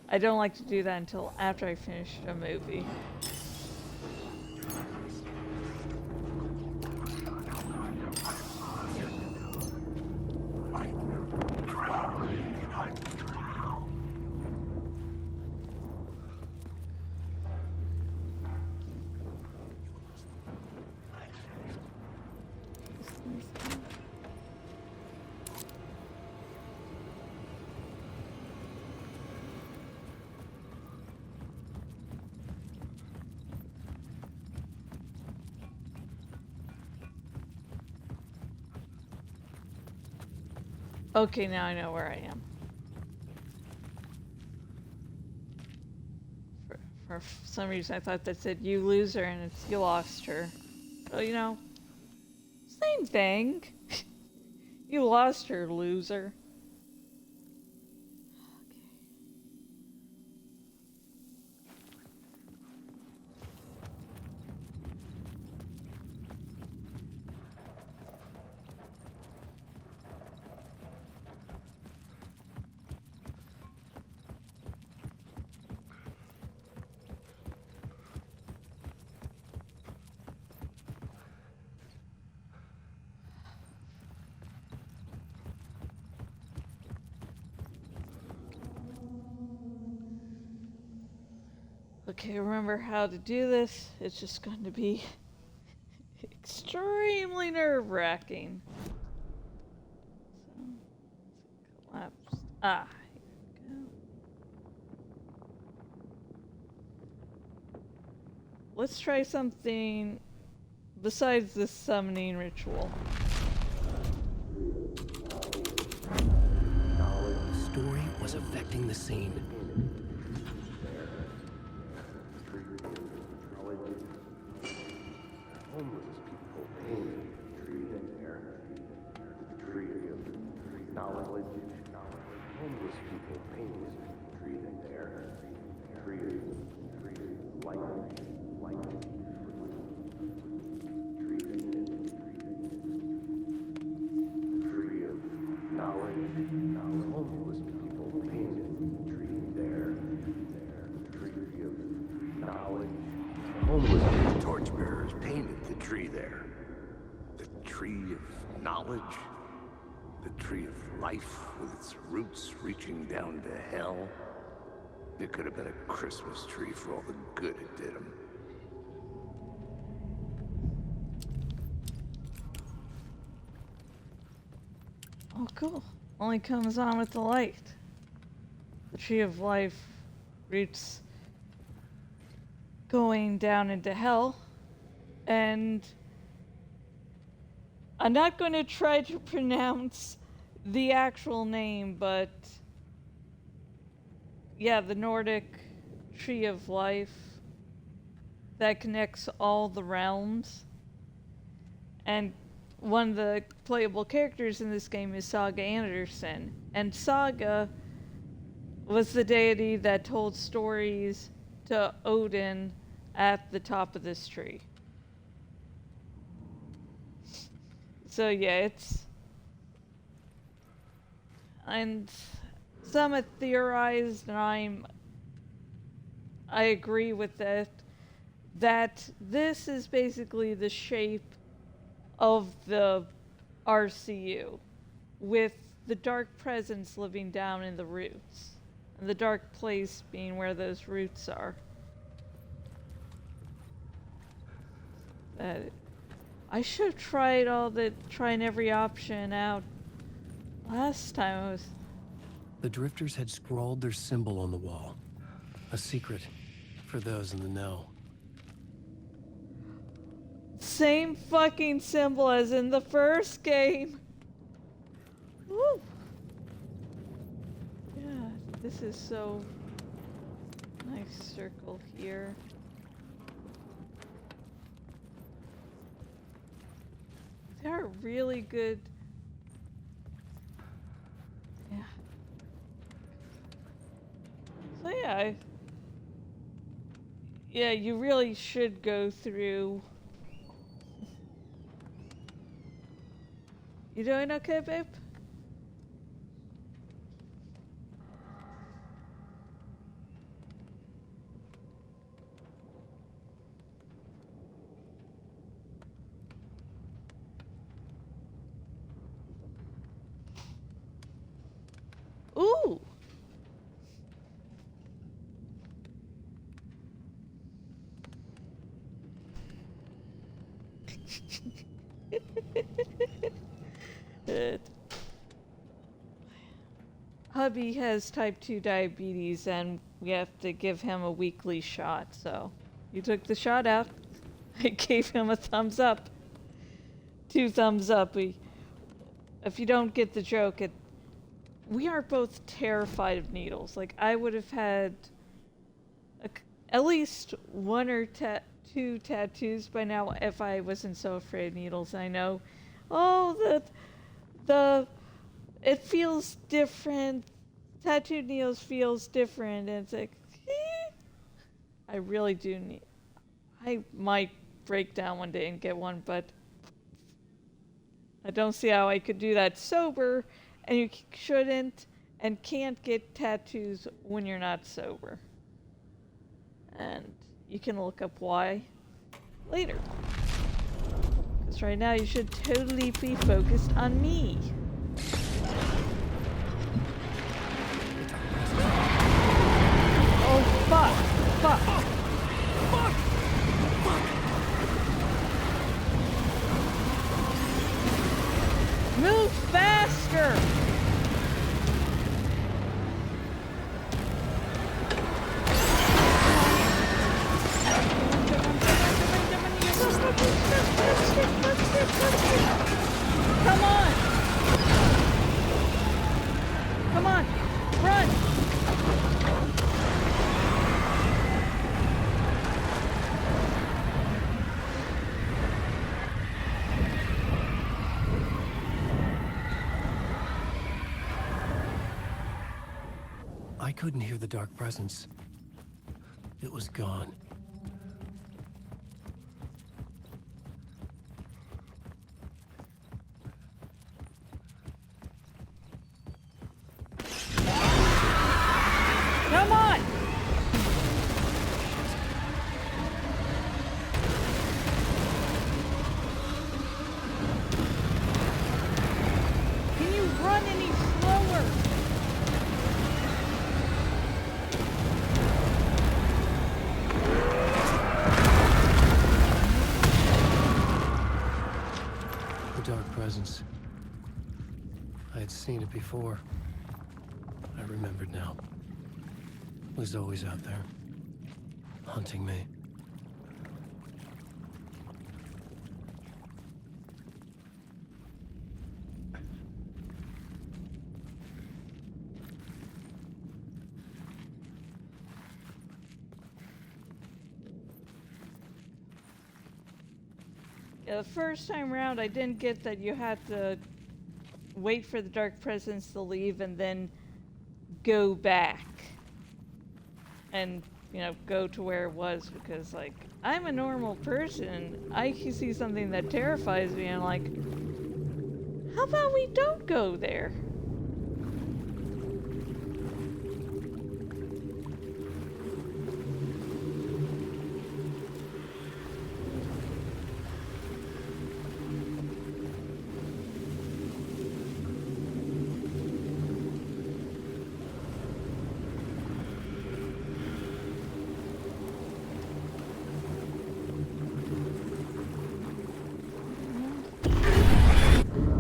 [SPEAKER 1] I don't like to do that until after I finish a movie. Okay, now I know where I am. For some reason I thought that said you loser and it's you lost her. So, same thing. You lost her, loser. Okay, remember how to do this. It's just going to be extremely nerve-wracking. So, collapse. Ah, here we go. Let's try something besides this summoning ritual.
[SPEAKER 2] The story was affecting the scene.
[SPEAKER 5] Homeless people painted the tree there. The tree of knowledge. Homeless people painted the tree there. Tree of light. Tree of knowledge. Homeless people painted the tree there. Tree of knowledge. Homeless torchbearers painted the tree there. The tree of knowledge. The tree of life with its roots reaching down to hell. It could have been a Christmas tree for all the good it did him.
[SPEAKER 1] Oh, cool. Only comes on with the light. The tree of life roots going down into hell. And I'm not going to try to pronounce the actual name, but yeah, the Nordic tree of life that connects all the realms. And one of the playable characters in this game is Saga Anderson. And Saga was the deity that told stories to Odin at the top of this tree. So yeah, it's... And some have theorized, and I agree with that, that this is basically the shape of the RCU, with the dark presence living down in the roots, and the dark place being where those roots are. I should have trying every option out last time.
[SPEAKER 2] The drifters had scrawled their symbol on the wall. A secret for those in the know.
[SPEAKER 1] Same fucking symbol as in the first game. Woo! Yeah, this is so nice circle here. They're really good. Yeah. So yeah, yeah, you really should go through. You doing okay, babe? Ooh! Hubby has type 2 diabetes and we have to give him a weekly shot, so you took the shot out. I gave him a thumbs up. 2 thumbs up. If you don't get the joke, we are both terrified of needles. Like, I would have had at least 1 or 2 tattoos by now if I wasn't so afraid of needles. I know, it feels different. Tattooed Neos feels different, and it's like, I really do need. I might break down one day and get one, but I don't see how I could do that sober, and you shouldn't and can't get tattoos when you're not sober. And you can look up why later. Because right now you should totally be focused on me. Oh, fuck. Fuck. Move faster! Come on! Come on! Run!
[SPEAKER 2] I couldn't hear the dark presence. It was gone.
[SPEAKER 1] Come on! Can you run any slower?
[SPEAKER 2] The dark presence. I had seen it before. I remembered now. It was always out there, hunting me.
[SPEAKER 1] Yeah, the first time around, I didn't get that you had to wait for the dark presence to leave and then go back and, you know, go to where it was, because, like, I'm a normal person. I can see something that terrifies me, and I'm like, how about we don't go there?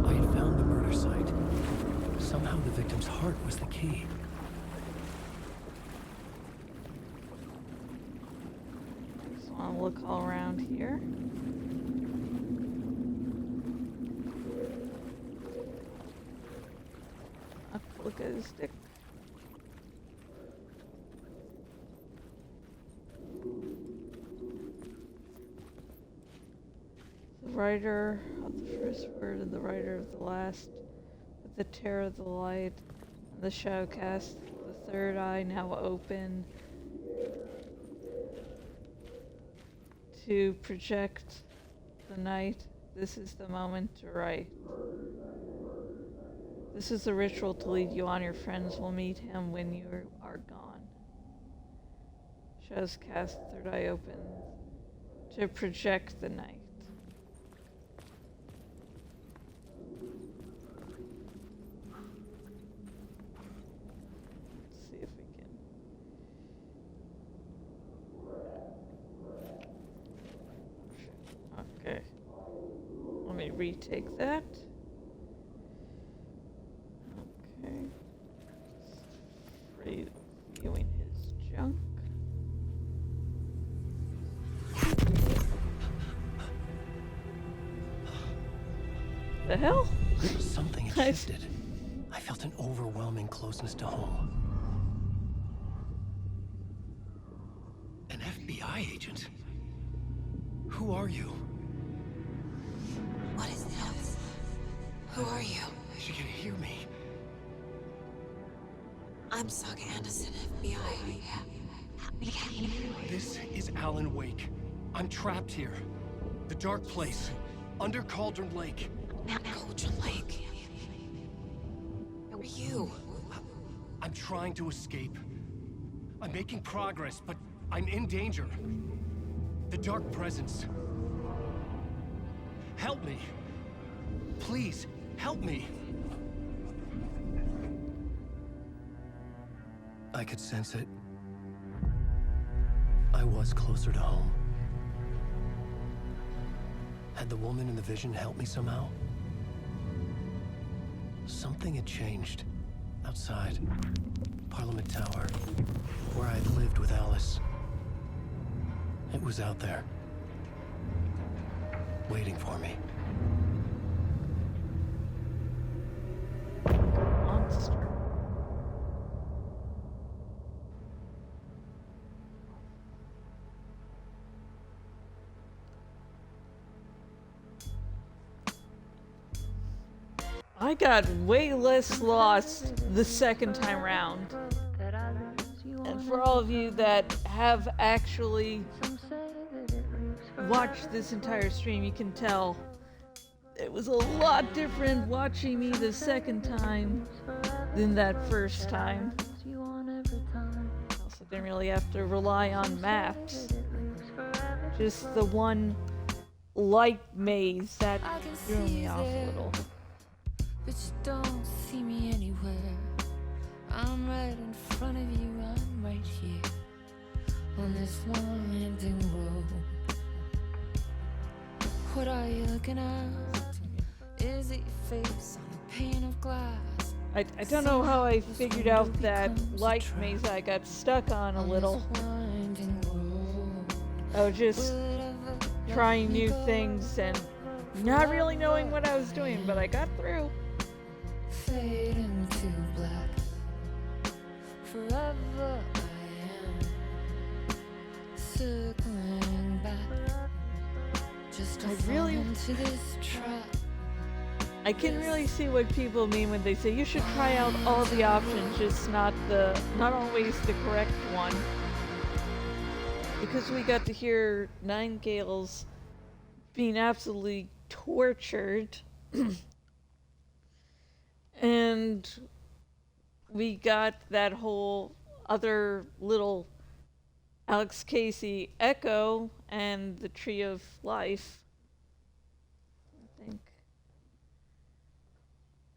[SPEAKER 2] I had found the murder site. Somehow the victim's heart was the key.
[SPEAKER 1] Just want to look all around here. Look at his stick. The writer of the first word and the writer of the last, with the terror of the light, and the shadow cast, the third eye now open, to project the night. This is the moment to write. This is the ritual to lead you on. Your friends will meet him when you are gone. Shadows cast, third eye open, to project the night. Let's see if we can. Okay. Let me retake that. Okay. Reviewing his junk. The hell?
[SPEAKER 2] Something had shifted. I felt an overwhelming closeness to home. An FBI agent? Who are you?
[SPEAKER 9] What is this? Who are you?
[SPEAKER 3] hear me?
[SPEAKER 9] I'm Saga Anderson, FBI.
[SPEAKER 3] This is Alan Wake. I'm trapped here. The dark place. Under Cauldron Lake.
[SPEAKER 9] Cauldron Lake. Who are you?
[SPEAKER 3] I'm trying to escape. I'm making progress, but I'm in danger. The Dark Presence. Help me. Please, help me.
[SPEAKER 2] I could sense it. I was closer to home. Had the woman in the vision helped me somehow? Something had changed. Outside. Parliament Tower. Where I'd lived with Alice. It was out there. Waiting for me.
[SPEAKER 1] Monster. I got way less lost the second time round. And for all of you that have actually watched this entire stream, you can tell it was a lot different watching me the second time than that first time. Also didn't really have to rely on maps. Just the one light maze that threw me off a little.
[SPEAKER 10] But you don't see me anywhere. I'm right in front of you, I'm right here on this winding road. What are you looking at? Is it your face on a pane of glass?
[SPEAKER 1] I don't know how I figured out that light maze I got stuck on a little. I was just trying new things and not really knowing what I was doing, but I got through.
[SPEAKER 10] Fade into black. Forever I am circling back. Just to fall into this trap.
[SPEAKER 1] I can really see what people mean when they say you should try out all the options, just not always the correct one. Because we got to hear Nightingale's being absolutely tortured. And we got that whole other little Alex Casey echo and the Tree of Life. I think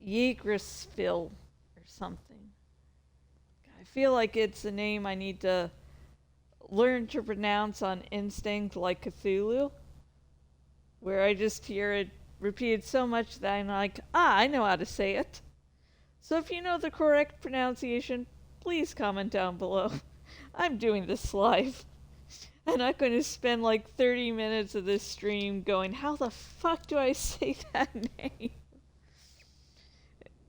[SPEAKER 1] Yggdrasil or something. I feel like it's a name I need to learn to pronounce on instinct, like Cthulhu, where I just hear it repeated so much that I'm like, I know how to say it. So if you know the correct pronunciation, please comment down below. I'm doing this live. I'm not going to spend like 30 minutes of this stream going, how the fuck do I say that name?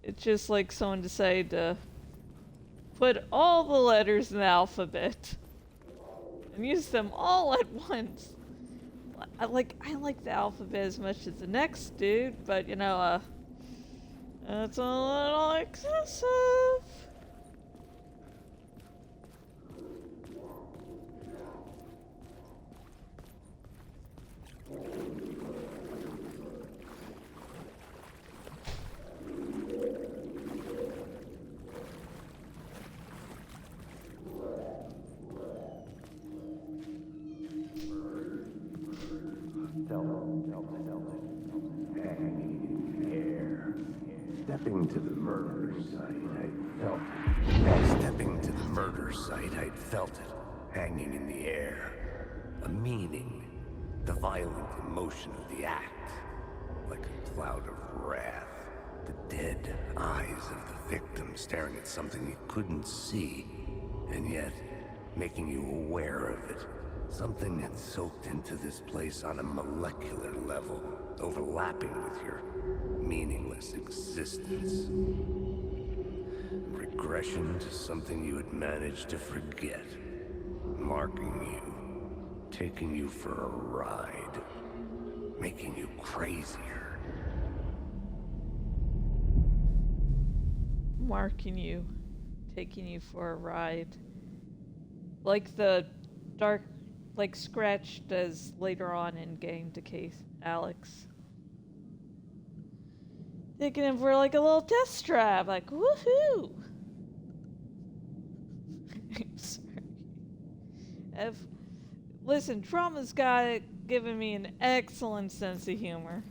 [SPEAKER 1] It's just like someone decided to put all the letters in the alphabet and use them all at once. I like the alphabet as much as the next dude, but you know, that's a little excessive.
[SPEAKER 5] Stepping to the murder site, I'd felt it, hanging in the air. A meaning, the violent emotion of the act, like a cloud of wrath. The dead eyes of the victim staring at something you couldn't see, and yet making you aware of it. Something had soaked into this place on a molecular level, overlapping with your meaningless existence. Regression to something you had managed to forget. Marking you, taking you for a ride, making you crazier.
[SPEAKER 1] marking you, taking you for a ride. Like the dark, like Scratch does later on in Getting to Case Alex. Taking him for like a little test drive, like woohoo! I'm sorry. Listen, Trauma's given me an excellent sense of humor.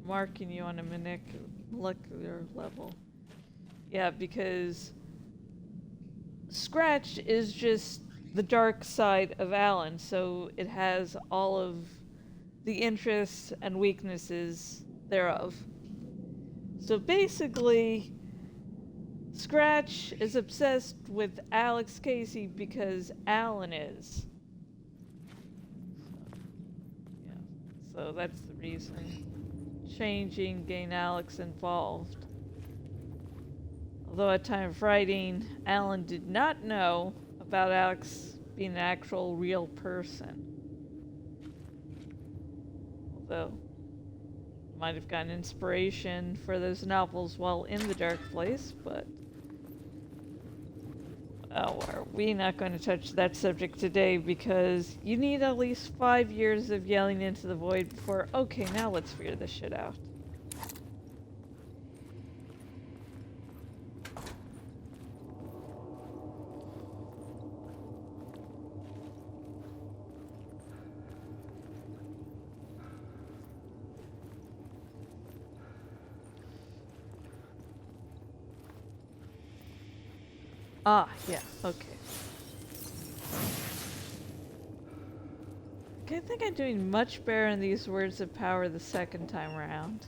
[SPEAKER 1] Marking you on a molecular level. Yeah, because Scratch is just the dark side of Alan, so it has all of the interests and weaknesses thereof. So basically, Scratch is obsessed with Alex Casey because Alan is. Yeah, so that's the reason. Changing, getting Alex involved. Although at time of writing, Alan did not know about Alex being an actual real person. Although, might have gotten inspiration for those novels while in the dark place, but we're not going to touch that subject today because you need at least 5 years of yelling into the void before, okay, now let's figure this shit out. Ah, yeah, okay. Okay, I think I'm doing much better in these words of power the second time around.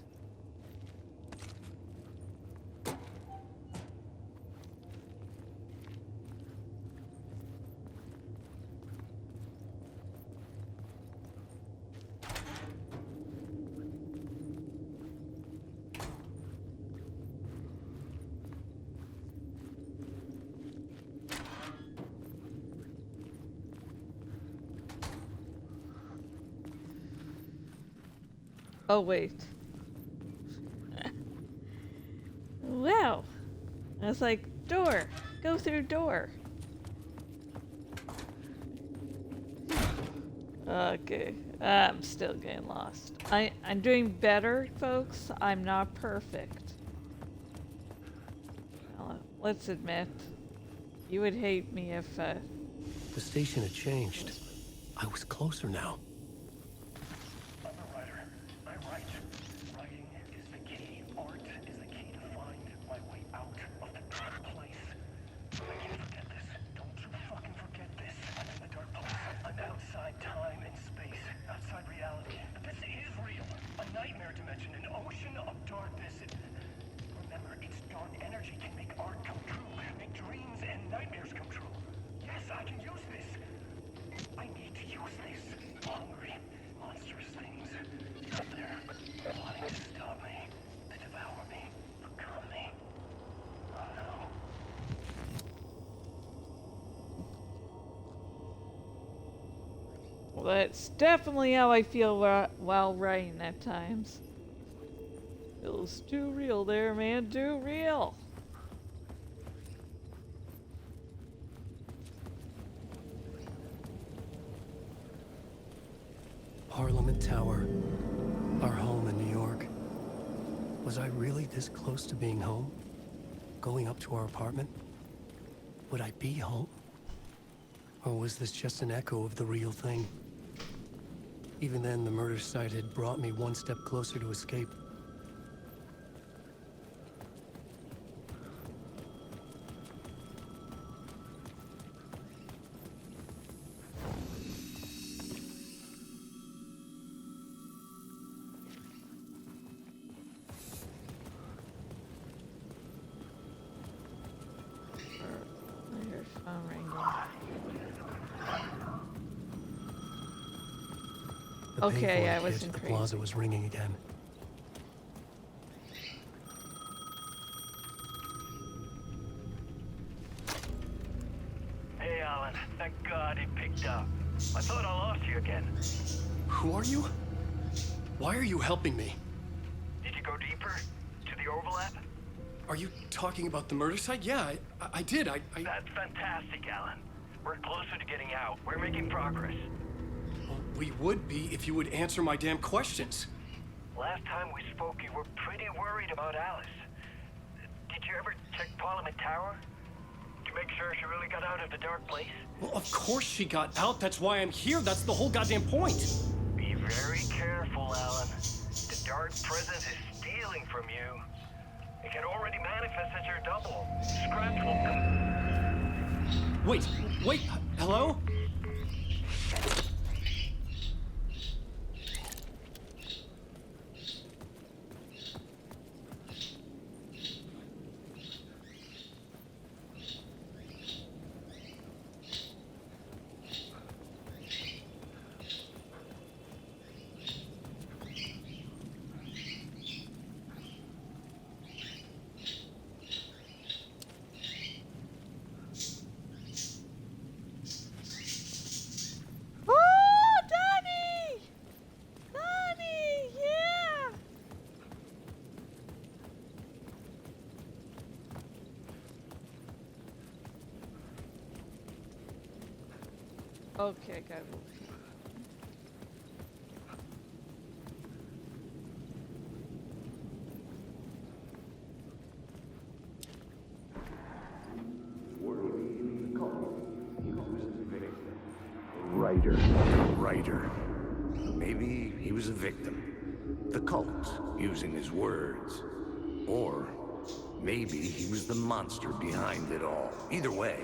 [SPEAKER 1] Oh, wait. Wow. I was like, door. Go through door. Okay. I'm still getting lost. I'm doing better, folks. I'm not perfect. Well, let's admit, you would hate me if,
[SPEAKER 2] The station had changed. I was closer now.
[SPEAKER 1] That's definitely how I feel while writing at times. Feels too real there, man. Too real.
[SPEAKER 2] Parliament Tower. Our home in New York. Was I really this close to being home? Going up to our apartment? Would I be home? Or was this just an echo of the real thing? Even then, the murder site had brought me one step closer to escape.
[SPEAKER 1] I heard phone ringing.
[SPEAKER 2] The
[SPEAKER 1] Okay,
[SPEAKER 2] payphone
[SPEAKER 1] I
[SPEAKER 2] at the
[SPEAKER 1] wasn't
[SPEAKER 2] edge of the
[SPEAKER 1] crazy.
[SPEAKER 2] plaza was ringing again.
[SPEAKER 8] Hey, Alan. Thank God he picked up. I thought I lost you again.
[SPEAKER 5] Who are you?
[SPEAKER 2] Why are you helping me?
[SPEAKER 8] Did you go deeper? To the overlap?
[SPEAKER 2] Are you talking about the murder site? Yeah, I did.
[SPEAKER 8] That's fantastic, Alan. We're closer to getting out. We're making progress.
[SPEAKER 2] Well, we would be if you would answer my damn questions.
[SPEAKER 8] Last time we spoke, you were pretty worried about Alice. Did you ever check Parliament Tower? To make sure she really got out of the dark place?
[SPEAKER 2] Well, of course she got out. That's why I'm here. That's the whole goddamn point.
[SPEAKER 8] Be very careful, Alan. The dark presence is stealing from you. It can already manifest as your double. Scratch will come.
[SPEAKER 2] Wait, hello?
[SPEAKER 1] Oh, Donnie! Donnie, yeah! Okay, got it.
[SPEAKER 5] Writer. Maybe he was a victim. The cult, using his words. Or maybe he was the monster behind it all. Either way,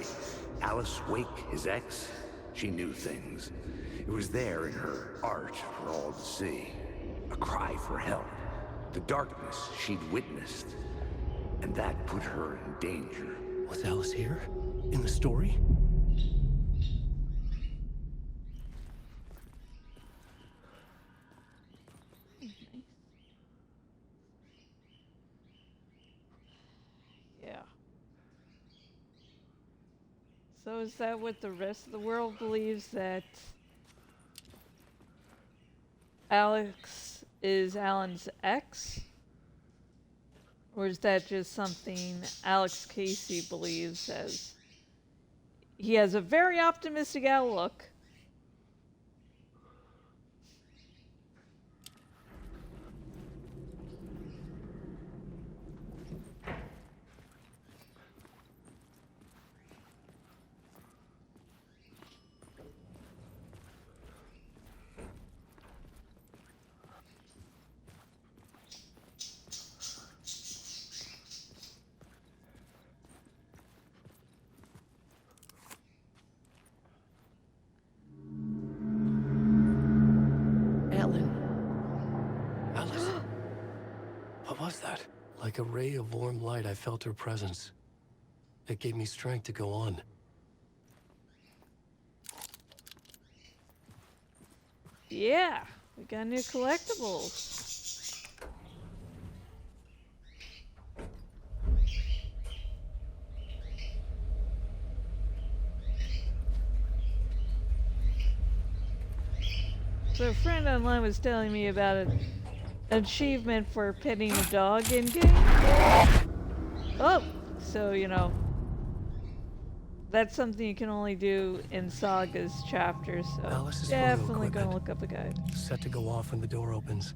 [SPEAKER 5] Alice Wake, his ex, she knew things. It was there in her art for all to see. A cry for help. The darkness she'd witnessed. And that put her in danger.
[SPEAKER 2] Was Alice here? In the story?
[SPEAKER 1] Yeah. So is that what the rest of the world believes, that Alex is Alan's ex? Or is that just something Alex Casey believes, as he has a very optimistic outlook?
[SPEAKER 2] Alice. What was that? Like a ray of warm light, I felt her presence. It gave me strength to go on.
[SPEAKER 1] Yeah, we got new collectibles. So a friend online was telling me about an achievement for petting a dog in game. Oh, so you know, that's something you can only do in Saga's chapters. So
[SPEAKER 2] Alice's photo
[SPEAKER 1] definitely gonna
[SPEAKER 2] equipment.
[SPEAKER 1] look up a guide.
[SPEAKER 2] Set to go off when the door opens.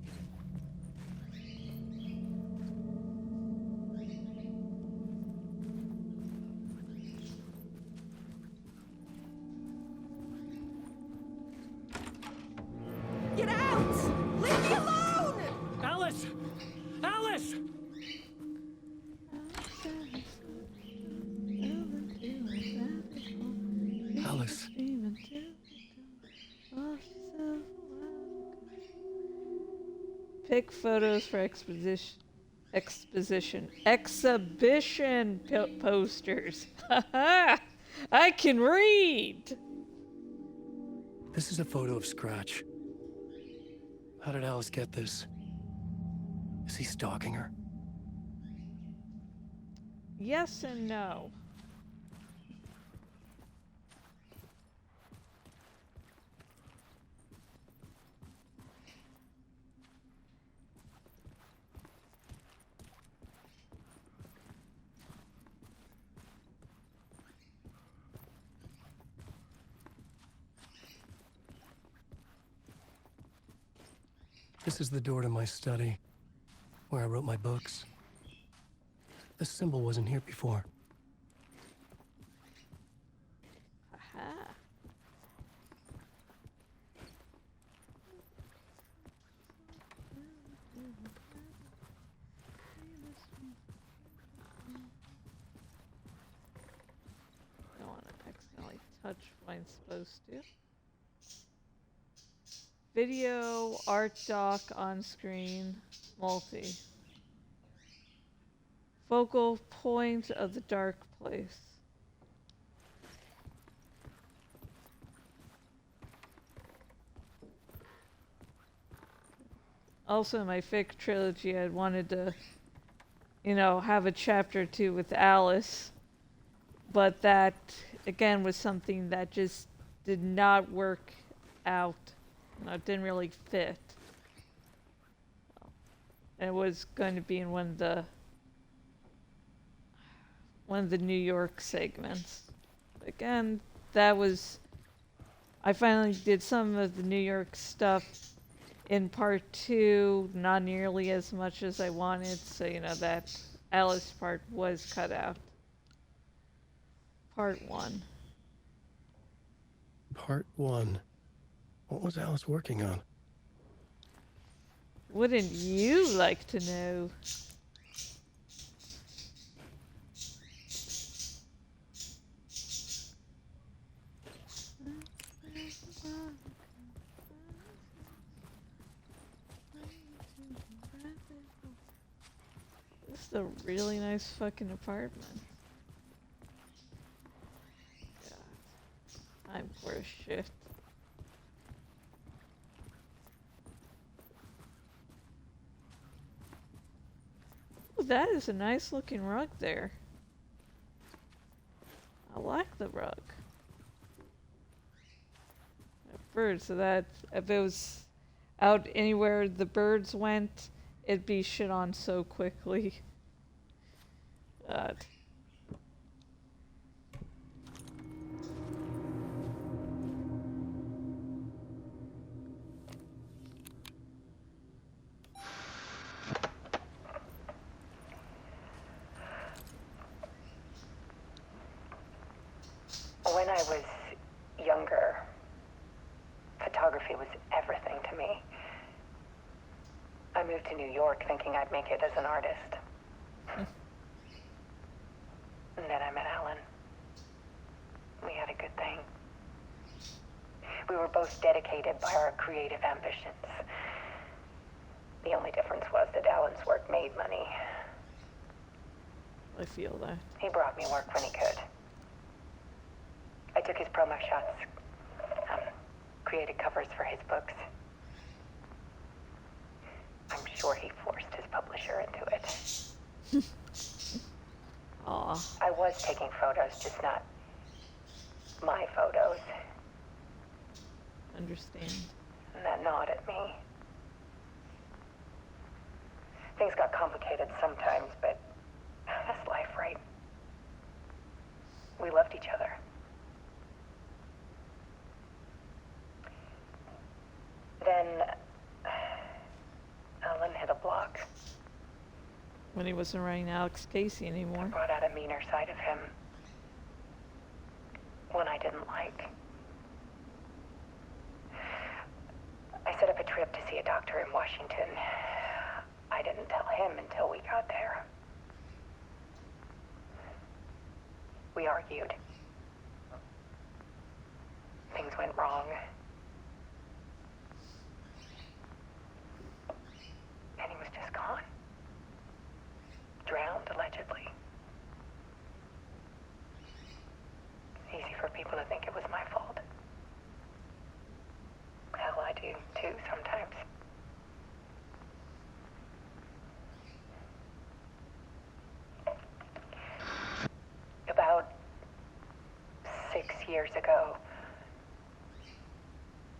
[SPEAKER 10] Get out! Leave me alone!
[SPEAKER 2] Alice! Alice! Alice.
[SPEAKER 1] Pick photos for exhibition posters. I can read.
[SPEAKER 2] This is a photo of Scratch. How did Alice get this? Is he stalking her?
[SPEAKER 1] Yes and no.
[SPEAKER 2] This is the door to my study, where I wrote my books. This symbol wasn't here before.
[SPEAKER 1] Aha. Don't want to accidentally touch what I'm supposed to. Video, art doc on screen, multi. Focal point of the dark place. Also, in my fic trilogy, I wanted to, have a chapter 2 with Alice. But that, again, was something that just did not work out. It didn't really fit. And it was going to be in one of the New York segments. Again, I finally did some of the New York stuff in part 2, not nearly as much as I wanted, so that Alice part was cut out. Part 1.
[SPEAKER 2] Part 1. What was Alice working on?
[SPEAKER 1] Wouldn't you like to know? This is a really nice fucking apartment. God. I'm poor as shit. Ooh, that is a nice looking rug there. I like the rug. Birds, so that if it was out anywhere the birds went, it'd be shit on so quickly. God.
[SPEAKER 11] When I was younger, photography was everything to me. I moved to New York thinking I'd make it as an artist. And then I met Alan. We had a good thing. We were both dedicated by our creative ambitions. The only difference was that Alan's work made money.
[SPEAKER 1] I feel that.
[SPEAKER 11] He brought me work when he could. I took his promo shots, created covers for his books. I'm sure he forced his publisher into it.
[SPEAKER 1] Aw.
[SPEAKER 11] I was taking photos, just not my photos.
[SPEAKER 1] Understand.
[SPEAKER 11] And that gnawed at me. Things got complicated sometimes, but that's life, right? We loved each other. Then Alan hit a block.
[SPEAKER 1] When he wasn't writing Alex Casey anymore.
[SPEAKER 11] Brought out a meaner side of him. One I didn't like. I set up a trip to see a doctor in Washington. I didn't tell him until we got there. We argued. Things went wrong. And he was just gone. Drowned, allegedly. It's easy for people to think it was my fault. Hell, I do too sometimes. About 6 years ago,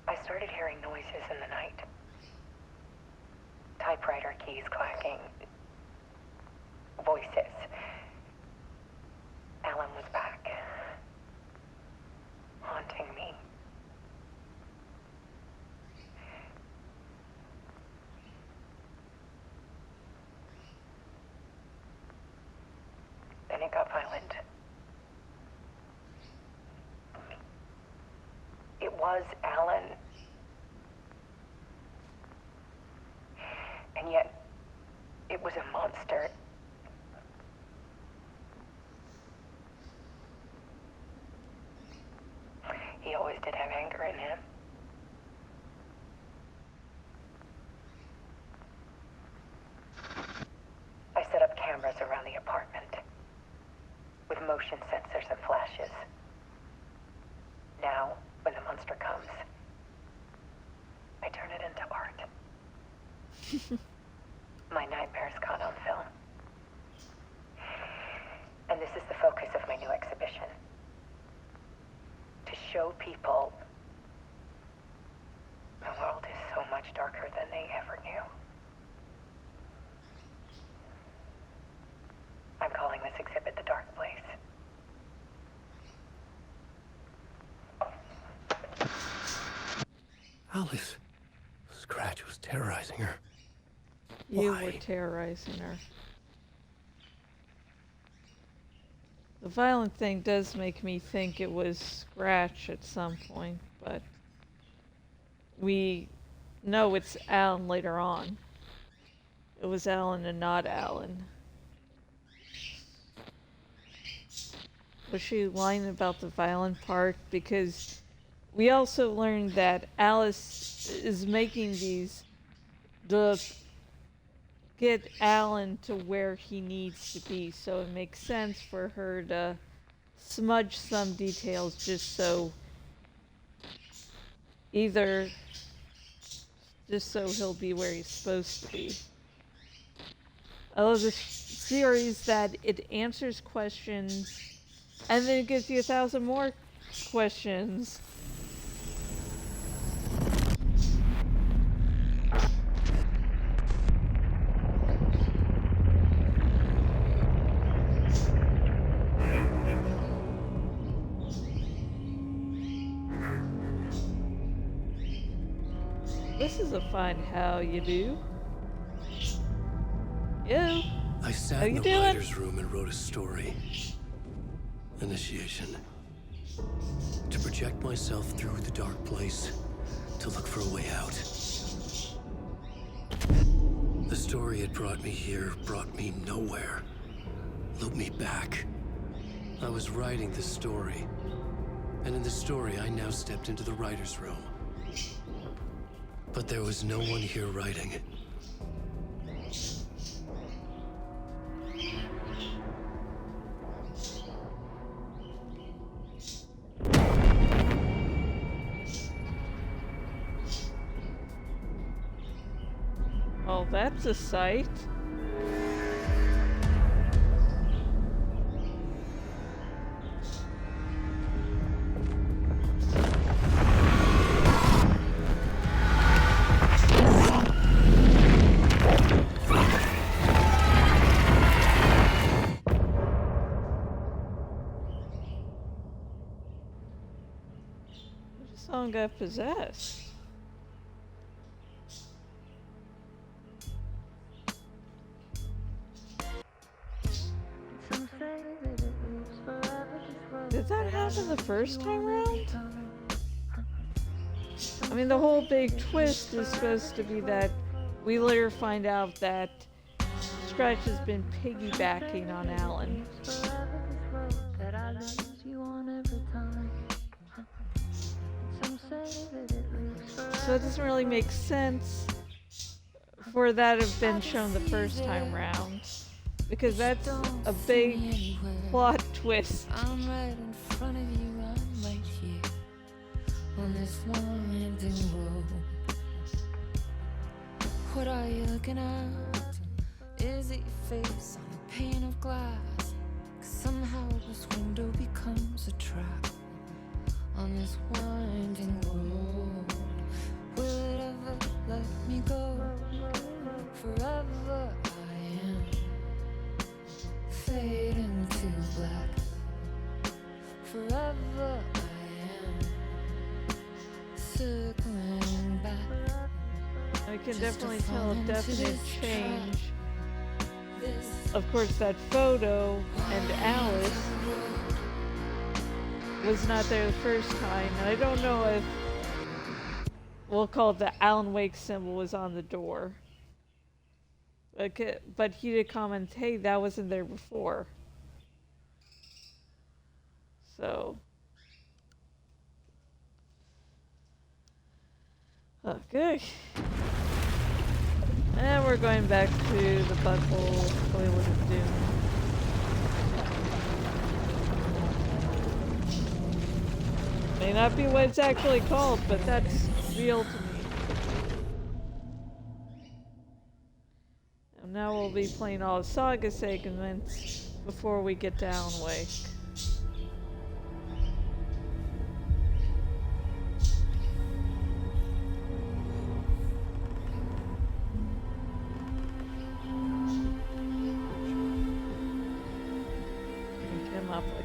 [SPEAKER 11] I started hearing noises in the night. Typewriter keys clacking. Voices. Alan was back. Haunting me. was Alan. And yet, it was a monster. He always did have anger in him. I set up cameras around the apartment with motion sensors and flashes. Now, when the monster comes, I turn it into art. My nightmares caught on film. And this is the focus of my new exhibition. To show people the world is so much darker than they ever knew. I'm calling this exhibit The Dark Place.
[SPEAKER 2] Alice. Scratch was terrorizing her.
[SPEAKER 1] You
[SPEAKER 2] Why?
[SPEAKER 1] were terrorizing her. The violent thing does make me think it was Scratch at some point, but we know it's Alan later on. It was Alan and not Alan. Was she lying about the violent part? Because we also learned that Alice is making these to get Alan to where he needs to be, so it makes sense for her to smudge some details just so either just so he'll be where he's supposed to be. I love this series that it answers questions and then it gives you 1,000 more questions. This is a fine how you do. You.
[SPEAKER 2] I sat
[SPEAKER 1] How
[SPEAKER 2] in
[SPEAKER 1] you
[SPEAKER 2] the
[SPEAKER 1] doing?
[SPEAKER 2] writer's room and wrote a story. Initiation. To project myself through the dark place, to look for a way out. The story had brought me here, brought me nowhere. Looped me back. I was writing the story. And in the story, I now stepped into the writer's room. But there was no one here writing it.
[SPEAKER 1] Well, that's a sight. Someone got possessed. Did that happen the first time around? I mean, the whole big twist is supposed to be that we later find out that Scratch has been piggybacking on Alan. So it doesn't really make sense for that to have been shown the first time round, because that's a big plot twist.
[SPEAKER 10] I'm right in front of you, I'm right here on this winding road. What are you looking at? Is it your face on a pane of glass? 'Cause somehow this window becomes a trap on this winding road. Will it ever let me go? Forever I am fading to black. Forever I am circling back.
[SPEAKER 1] I can definitely tell a definite change. Of course, that photo and Alice was not there the first time, and I don't know if we'll call it the Alan Wake symbol, was on the door. Okay, but he did comment, hey, that wasn't there before. So. Okay. And we're going back to the butthole toilet of doom. May not be what it's actually called, but that's real to me. And now we'll be playing all of Saga segments before we get to Alan Wake.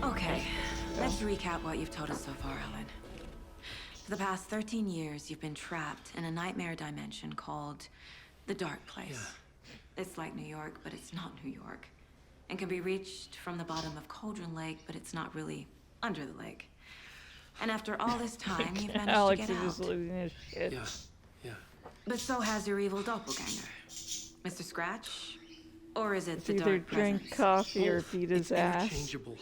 [SPEAKER 12] Okay, let's recap what you've told us so far, Alan. For the past 13 years, you've been trapped in a nightmare dimension called the Dark Place. Yeah. It's like New York, but it's not New York. And can be reached from the bottom of Cauldron Lake, but it's not really under the lake. And after all this time, you've managed
[SPEAKER 1] Alex
[SPEAKER 12] to get
[SPEAKER 1] is
[SPEAKER 12] out.
[SPEAKER 1] just losing his shit.
[SPEAKER 2] Yeah.
[SPEAKER 12] But so has your evil doppelganger. Mr. Scratch? Or is it
[SPEAKER 1] It's
[SPEAKER 12] the
[SPEAKER 1] either
[SPEAKER 12] Dark
[SPEAKER 1] drink
[SPEAKER 12] Presence?
[SPEAKER 1] coffee or beat his
[SPEAKER 2] It's
[SPEAKER 1] ass.
[SPEAKER 2] interchangeable.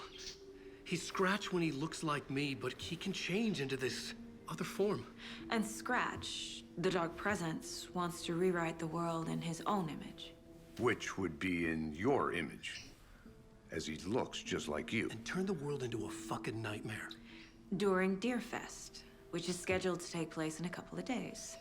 [SPEAKER 2] He's Scratch when he looks like me, but he can change into this other form.
[SPEAKER 12] And Scratch, the Dark Presence, wants to rewrite the world in his own image.
[SPEAKER 5] Which would be in your image, as he looks just like you.
[SPEAKER 2] And turn the world into a fucking nightmare.
[SPEAKER 12] During Deerfest, which is scheduled to take place in a couple of days.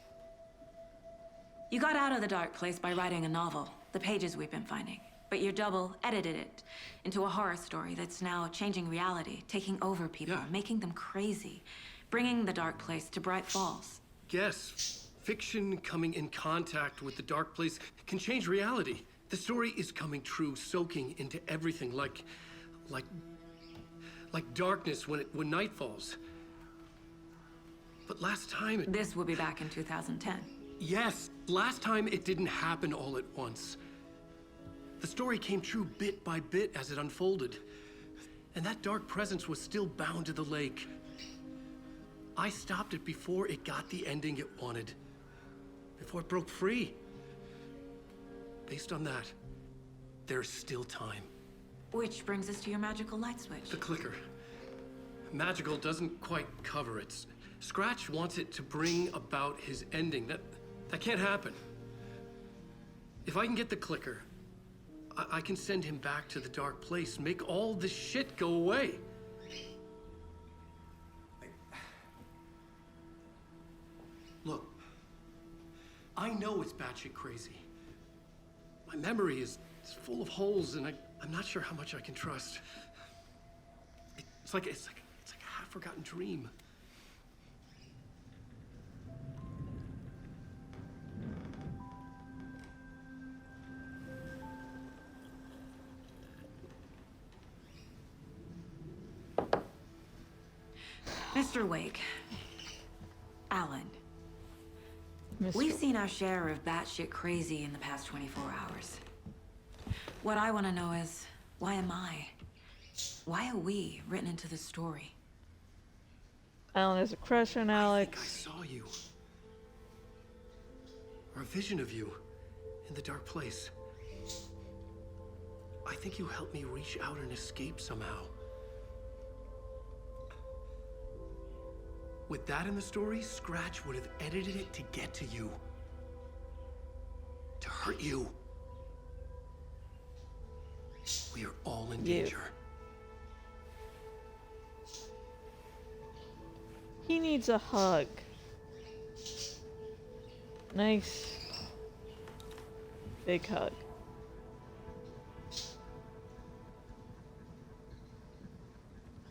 [SPEAKER 12] You got out of the Dark Place by writing a novel, the pages we've been finding. But your double edited it into a horror story that's now changing reality, taking over people, making them crazy, bringing the Dark Place to Bright Falls.
[SPEAKER 2] Yes, fiction coming in contact with the Dark Place can change reality. The story is coming true, soaking into everything like darkness when night falls. But last time
[SPEAKER 12] This will be back in 2010.
[SPEAKER 2] Yes, last time it didn't happen all at once. The story came true bit by bit as it unfolded. And that dark presence was still bound to the lake. I stopped it before it got the ending it wanted. Before it broke free. Based on that, there's still time.
[SPEAKER 12] Which brings us to your magical light switch.
[SPEAKER 2] The clicker. Magical doesn't quite cover it. Scratch wants it to bring about his ending. That can't happen. If I can get the clicker, I can send him back to the Dark Place, make all this shit go away. Look, I know it's batshit crazy. My memory is full of holes, and I'm not sure how much I can trust. It's like a half-forgotten dream.
[SPEAKER 12] Mr. Wake. Alan. We've seen our share of batshit crazy in the past 24 hours. What I want to know is, why am I? Why are we written into the story?
[SPEAKER 1] Alan has a crush on Alex.
[SPEAKER 2] I saw you. Or a vision of you in the Dark Place. I think you helped me reach out and escape somehow. With that in the story, Scratch would have edited it to get to you. To hurt you. We are all in danger.
[SPEAKER 1] He needs a hug. Nice big hug.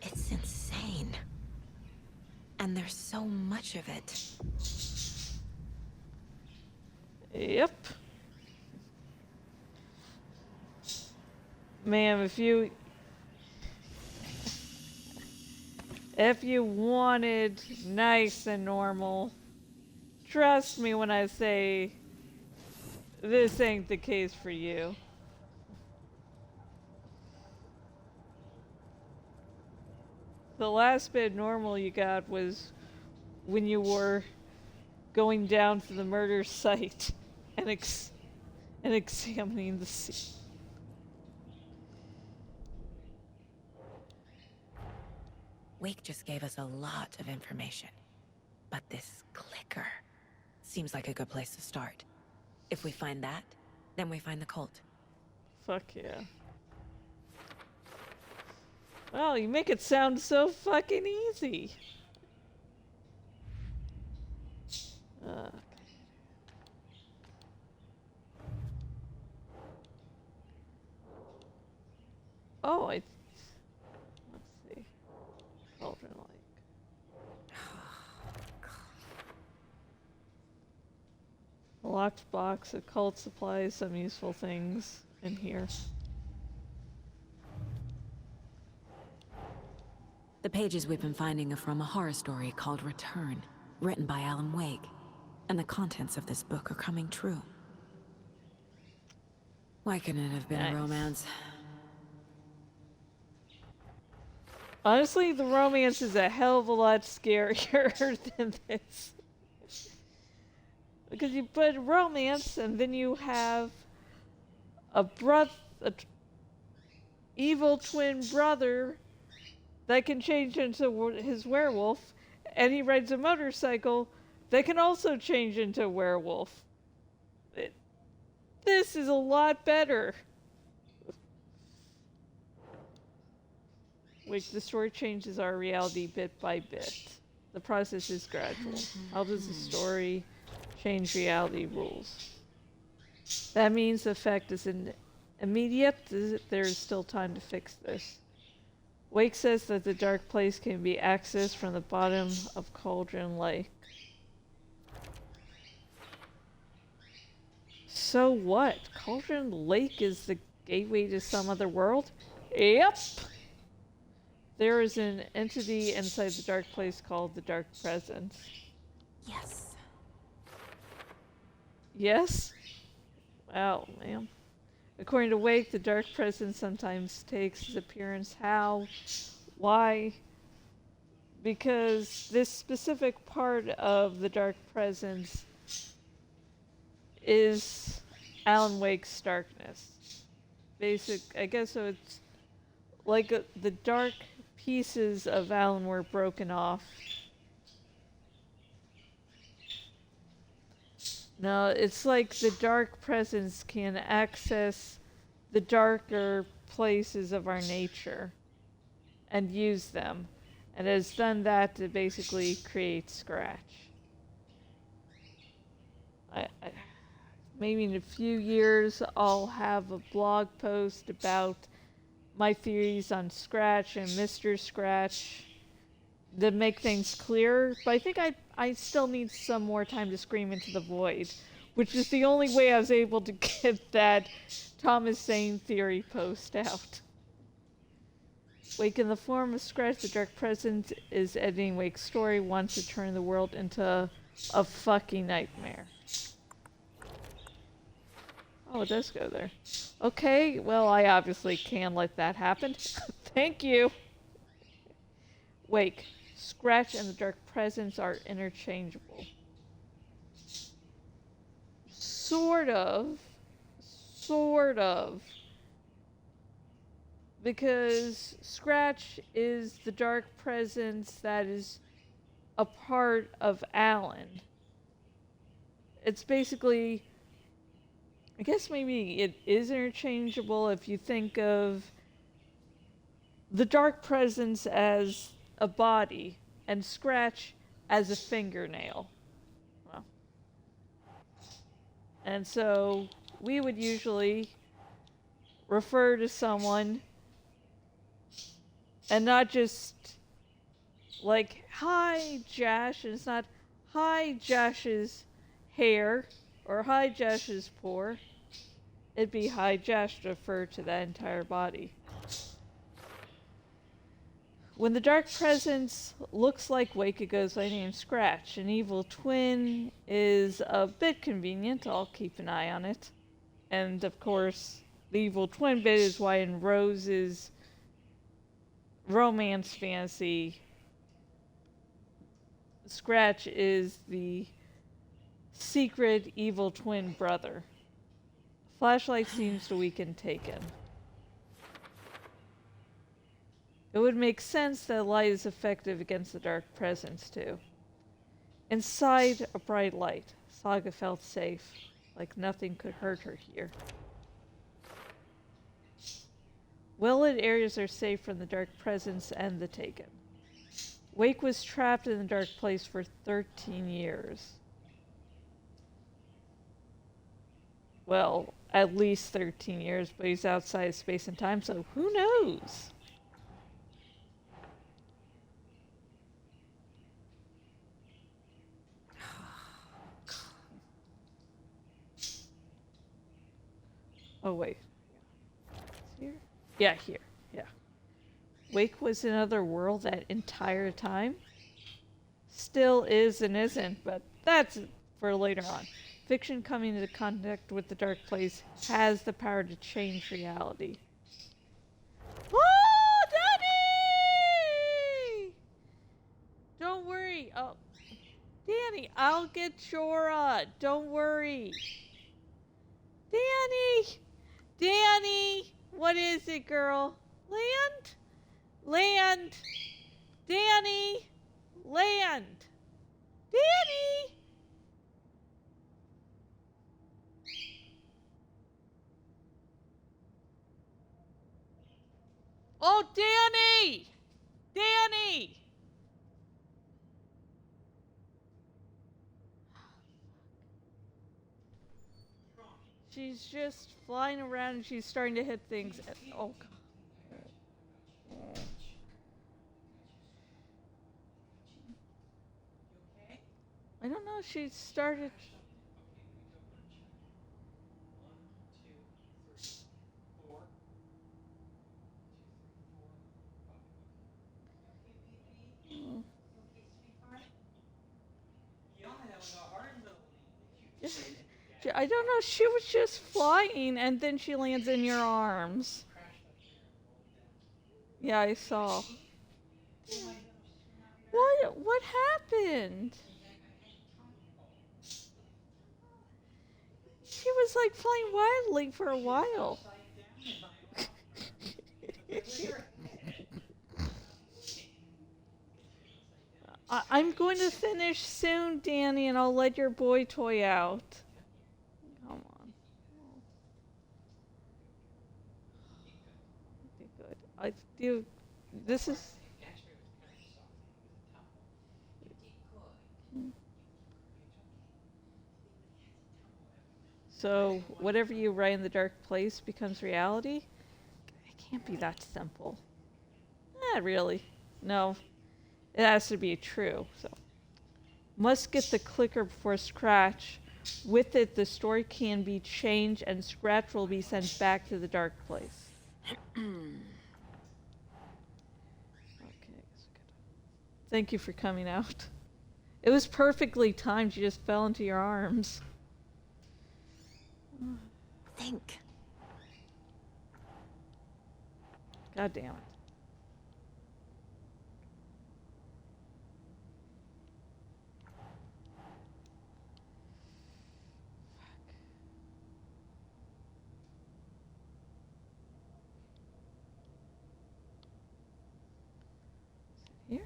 [SPEAKER 12] It's insane. And there's so much of it.
[SPEAKER 1] Yep. Ma'am, if you wanted nice and normal, trust me when I say this ain't the case for you. The last bit normal you got was when you were going down to the murder site and examining the scene.
[SPEAKER 12] Wake just gave us a lot of information. But this clicker seems like a good place to start. If we find that, then we find the cult.
[SPEAKER 1] Fuck yeah. Wow, you make it sound so fucking easy. Oh, let's see. Cauldron Lake. A locked box, occult supplies, some useful things in here.
[SPEAKER 12] The pages we've been finding are from a horror story called Return, written by Alan Wake. And the contents of this book are coming true. Why couldn't it have been a romance?
[SPEAKER 1] Honestly, the romance is a hell of a lot scarier than this. Because you put romance, and then you have a evil twin brother that can change into his werewolf, and he rides a motorcycle that can also change into a werewolf. This is a lot better. Which the story changes our reality bit by bit. The process is gradual. How does the story change reality rules? That means the effect isn't immediate. There's still time to fix this. Wake says that the dark place can be accessed from the bottom of Cauldron Lake. So what? Cauldron Lake is the gateway to some other world? Yep! There is an entity inside the dark place called the Dark Presence.
[SPEAKER 12] Yes.
[SPEAKER 1] Yes? Wow, ma'am. According to Wake, the Dark Presence sometimes takes his appearance. How? Why? Because this specific part of the Dark Presence is Alan Wake's darkness. I guess so it's like the dark pieces of Alan were broken off. No, it's like the Dark Presence can access the darker places of our nature and use them. And has done that to basically create Scratch. Maybe in a few years I'll have a blog post about my theories on Scratch and Mr. Scratch to make things clearer, but I think I still need some more time to scream into the void, which is the only way I was able to get that Thomas Zane theory post out. Wake in the form of Scratch, the Dark Presence is editing Wake's story, wants to turn the world into a fucking nightmare. Oh, it does go there. Okay, well, I obviously can let that happen. Thank you. Wake, Scratch and the Dark Presence are interchangeable. Sort of. Because Scratch is the Dark Presence that is a part of Alan. It's basically, I guess maybe it is interchangeable if you think of the Dark Presence as a body and Scratch as a fingernail. Well, and so we would usually refer to someone and not just like, hi, Josh. It's not, hi, Josh's hair or hi, Josh's pore. It'd be hi, Josh to refer to that entire body. When the Dark Presence looks like Wake, it goes by the name Scratch. An evil twin is a bit convenient. I'll keep an eye on it. And of course, the evil twin bit is why in Rose's romance fantasy, Scratch is the secret evil twin brother. Flashlight seems to weaken Taken. It would make sense that light is effective against the dark presence, too. Inside a bright light, Saga felt safe, like nothing could hurt her here. Well-lit areas are safe from the dark presence and the Taken. Wake was trapped in the dark place for 13 years. Well, at least 13 years, but he's outside of space and time, so who knows? Oh, wait. Here? Yeah, here. Yeah. Wake was in another world that entire time? Still is and isn't, but that's for later on. Fiction coming into contact with the dark place has the power to change reality. Oh, Daddy! Don't worry. Oh, Danny, I'll get Jorah. Don't worry. Danny! Danny! What is it, girl? Land? Land! Danny! Land! Danny! Oh, Danny! Danny! She's just flying around and she's starting to hit things. Oh, God. I don't know. She started. I don't know. She was just flying, and then she lands in your arms. Yeah, I saw. What happened? She was like flying wildly for a while. I'm going to finish soon, Danny, and I'll let your boy toy out. Come on. Okay, good. I do. This is. So, whatever you write in the dark place becomes reality? It can't be that simple. Not really. No. It has to be true. So, must get the clicker before Scratch. With it, the story can be changed and Scratch will be sent back to the dark place. Okay. Thank you for coming out. It was perfectly timed. You just fell into your arms.
[SPEAKER 12] Think.
[SPEAKER 1] God damn it. Here?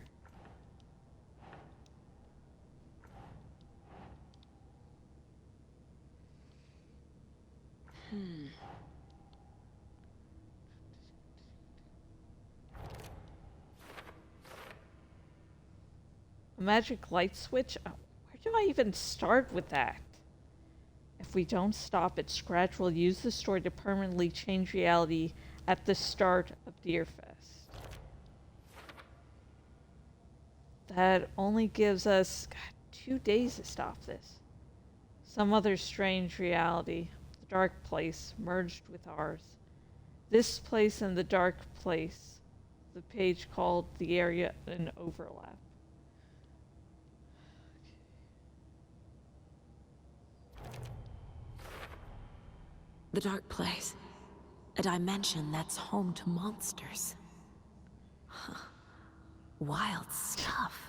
[SPEAKER 1] A magic light switch? Oh, where do I even start with that? If we don't stop it, Scratch will use the story to permanently change reality at the start of Deerfest. That only gives us 2 days to stop this. Some other strange reality, the dark place, merged with ours. This place and the dark place, the page called the area an overlap.
[SPEAKER 12] The dark place. A dimension that's home to monsters. Huh. Wild stuff.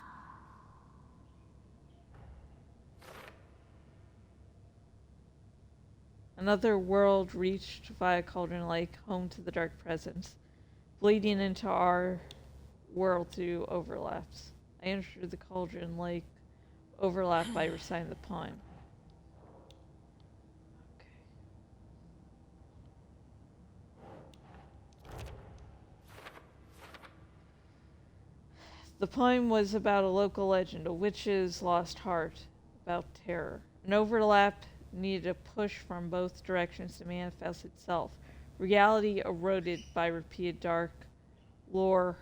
[SPEAKER 1] Another world reached via Cauldron Lake, home to the Dark Presence, bleeding into our world through overlaps. I entered the Cauldron Lake overlap by reciting the poem. The poem was about a local legend, a witch's lost heart, about terror. An overlap needed a push from both directions to manifest itself. Reality eroded by repeated dark lore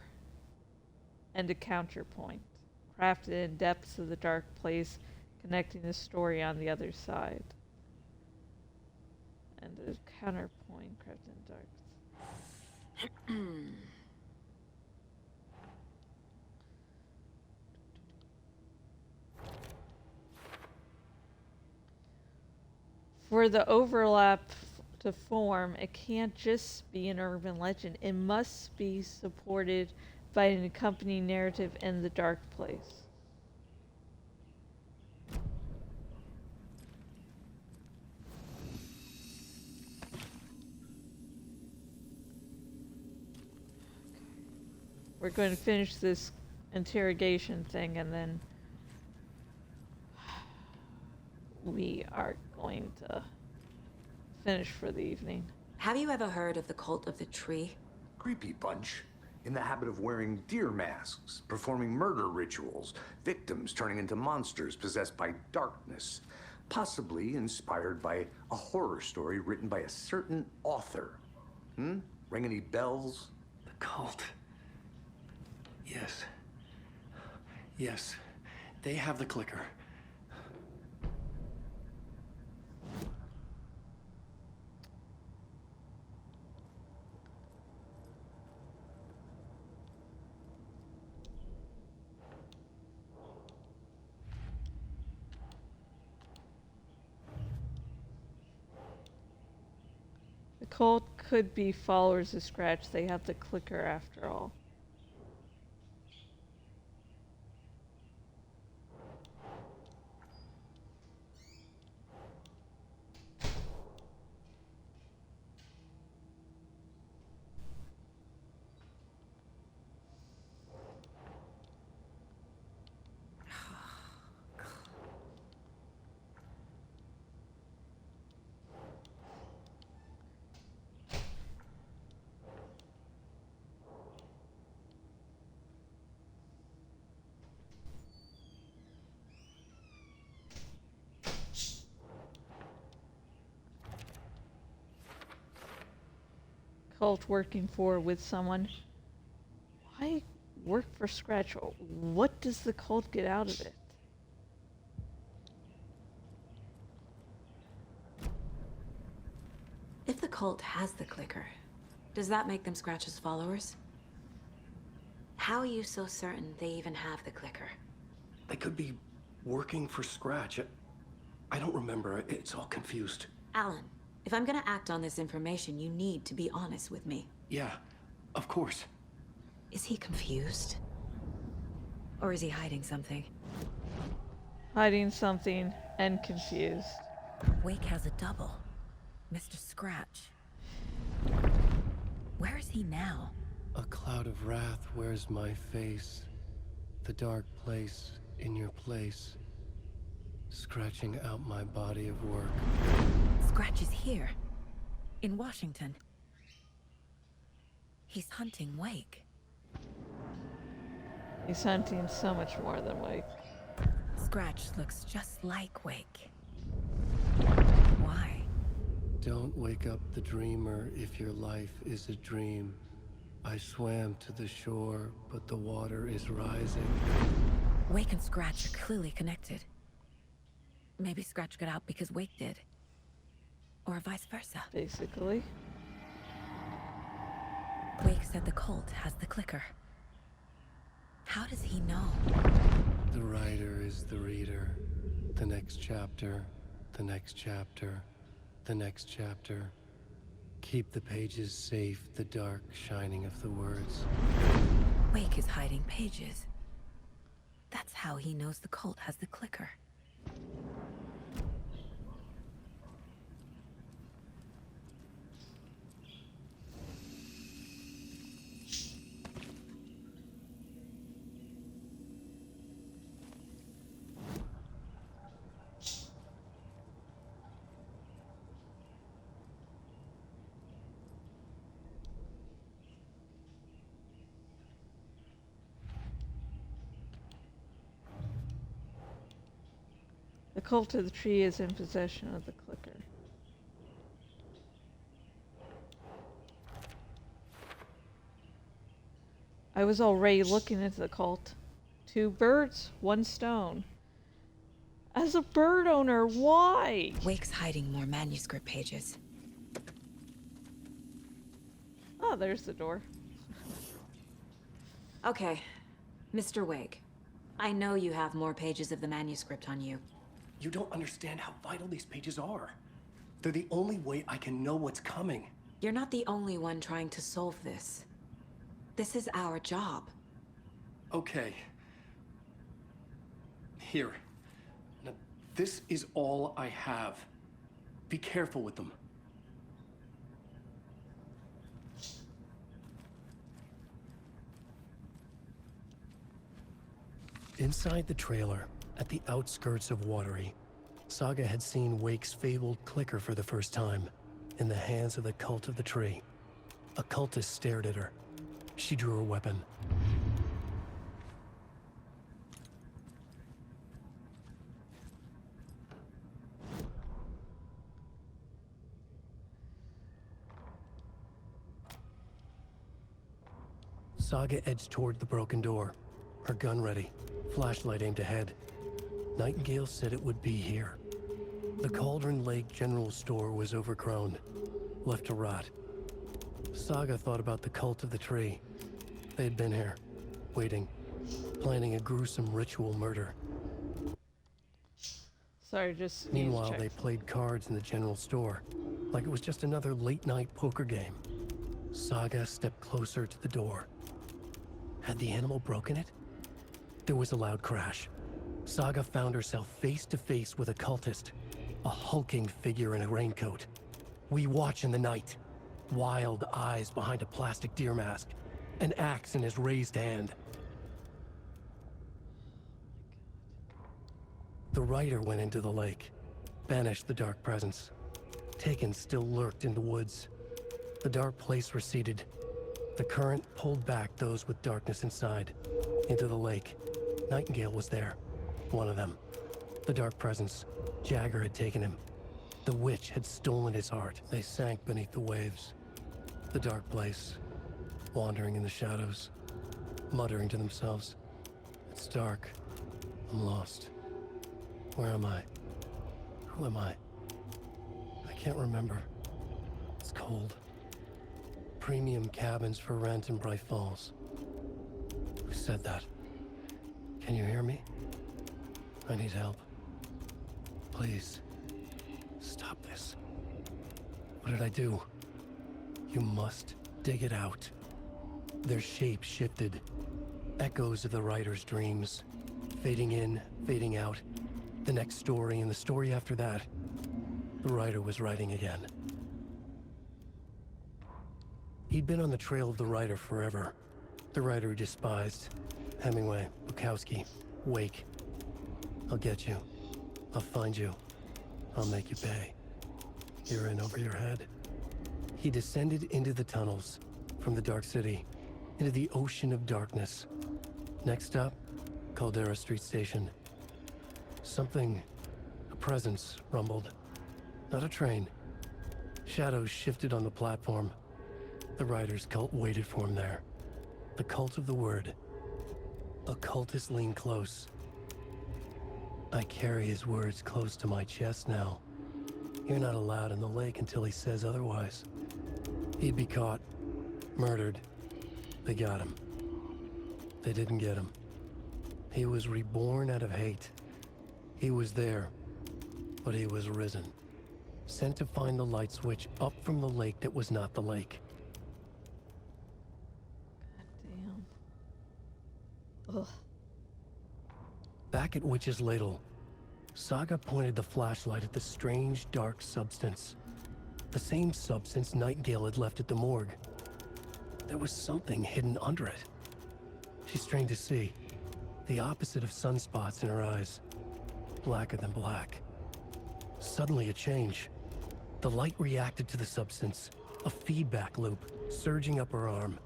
[SPEAKER 1] and a counterpoint, crafted in depths of the dark place, connecting the story on the other side. And a counterpoint crafted in dark. For the overlap to form, it can't just be an urban legend. It must be supported by an accompanying narrative in the dark place. We're going to finish this interrogation thing and then we are going to finish for the evening.
[SPEAKER 12] Have you ever heard of the Cult of the Tree?
[SPEAKER 5] Creepy bunch. In the habit of wearing deer masks, performing murder rituals, victims turning into monsters possessed by darkness, possibly inspired by a horror story written by a certain author. Ring any bells?
[SPEAKER 2] The cult. Yes. Yes. They have the clicker.
[SPEAKER 1] The cult could be followers of Scratch. They have the clicker after all. Cult working for with someone. Why work for Scratch? What does the cult get out of it?
[SPEAKER 12] If the cult has the clicker, does that make them Scratch's followers? How are you so certain they even have the clicker?
[SPEAKER 2] They could be working for Scratch. I don't remember. It's all confused.
[SPEAKER 12] Alan, if I'm gonna act on this information, you need to be honest with me.
[SPEAKER 2] Yeah, of course.
[SPEAKER 12] Is he confused? Or is he hiding something?
[SPEAKER 1] Hiding something and confused.
[SPEAKER 6] Wake has a double. Mr. Scratch. Where is he now?
[SPEAKER 2] A cloud of wrath wears my face. The dark place in your place. Scratching out my body of work.
[SPEAKER 6] Scratch is here. In Washington. He's hunting Wake.
[SPEAKER 1] He's hunting so much more than Wake.
[SPEAKER 6] Scratch looks just like Wake. Why?
[SPEAKER 2] Don't wake up the dreamer if your life is a dream. I swam to the shore, but the water is rising.
[SPEAKER 6] Wake and Scratch are clearly connected. Maybe Scratch got out because Wake did. Or vice versa.
[SPEAKER 1] Basically.
[SPEAKER 6] Wake said the cult has the clicker. How does he know?
[SPEAKER 2] The writer is the reader. The next chapter, the next chapter, the next chapter. Keep the pages safe, the dark shining of the words.
[SPEAKER 6] Wake is hiding pages. That's how he knows the cult has the clicker.
[SPEAKER 1] The cult of the tree is in possession of the clicker. I was already looking into the cult. 2 birds, 1 stone. As a bird owner, why?
[SPEAKER 12] Wake's hiding more manuscript pages.
[SPEAKER 1] Oh, there's the door.
[SPEAKER 12] Okay, Mr. Wake. I know you have more pages of the manuscript on you.
[SPEAKER 2] You don't understand how vital these pages are. They're the only way I can know what's coming.
[SPEAKER 12] You're not the only one trying to solve this. This is our job.
[SPEAKER 2] Okay. Here. Now, this is all I have. Be careful with them. Inside the trailer, at the outskirts of Watery, Saga had seen Wake's fabled clicker for the first time, in the hands of the Cult of the Tree. A cultist stared at her. She drew her weapon. Saga edged toward the broken door, her gun ready, flashlight aimed ahead. Nightingale said it would be here. The Cauldron Lake General Store was overgrown, left to rot. Saga thought about the Cult of the Tree. They had been here, waiting, planning a gruesome ritual murder.
[SPEAKER 1] Sorry, just
[SPEAKER 2] Meanwhile, they played cards in the general store, like it was just another late-night poker game. Saga stepped closer to the door. Had the animal broken it? There was a loud crash. Saga found herself face to face with a cultist, a hulking figure in a raincoat. We watch in the night. Wild eyes behind a plastic deer mask, an axe in his raised hand. The rider went into the lake, banished the dark presence. Taken still lurked in the woods. The dark place receded. The current pulled back those with darkness inside, into the lake. Nightingale was there, one of them. The dark presence, Jagger had taken him. The witch had stolen his heart. They sank beneath the waves. The dark place, wandering in the shadows, muttering to themselves. It's dark. I'm lost. Where am I? Who am I? I can't remember. It's cold. Premium cabins for rent in Bright Falls. Who said that? Can you hear me? I need help. Please. Stop this. What did I do? You must dig it out. Their shape shifted. Echoes of the writer's dreams. Fading in, fading out. The next story and the story after that. The writer was writing again. He'd been on the trail of the writer forever. The writer he despised. Hemingway, Bukowski, Wake. I'll get you. I'll find you. I'll make you pay. You're in over your head. He descended into the tunnels, from the Dark City, into the ocean of darkness. Next stop, Caldera Street Station. Something, a presence, rumbled. Not a train. Shadows shifted on the platform. The writer's cult waited for him there. The cult of the word. A cultist leaned close. I carry his words close to my chest now. You're not allowed in the lake until he says otherwise. He'd be caught, murdered. They got him. They didn't get him. He was reborn out of hate. He was there, but he was risen. Sent to find the light switch up from the lake that was not the lake.
[SPEAKER 1] Ugh.
[SPEAKER 2] Back at Witch's Ladle, Saga pointed the flashlight at the strange, dark substance. The same substance Nightingale had left at the morgue. There was something hidden under it. She strained to see. The opposite of sunspots in her eyes. Blacker than black. Suddenly a change. The light reacted to the substance. A feedback loop, surging up her arm.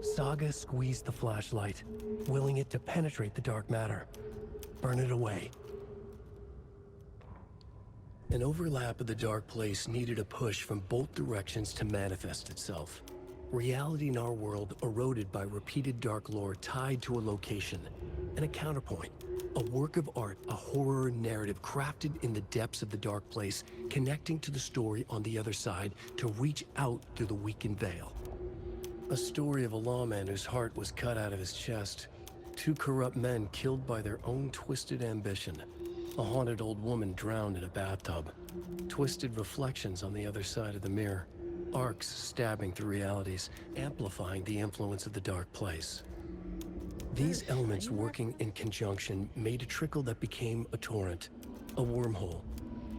[SPEAKER 2] Saga squeezed the flashlight, willing it to penetrate the dark matter. Burn it away. An overlap of the dark place needed a push from both directions to manifest itself. Reality in our world eroded by repeated dark lore tied to a location, and a counterpoint, a work of art, a horror narrative crafted in the depths of the dark place, connecting to the story on the other side to reach out through the weakened veil. A story of a lawman whose heart was cut out of his chest, two corrupt men killed by their own twisted ambition, a haunted old woman drowned in a bathtub, twisted reflections on the other side of the mirror, arcs stabbing through realities, amplifying the influence of the dark place. These elements working in conjunction made a trickle that became a torrent, a wormhole,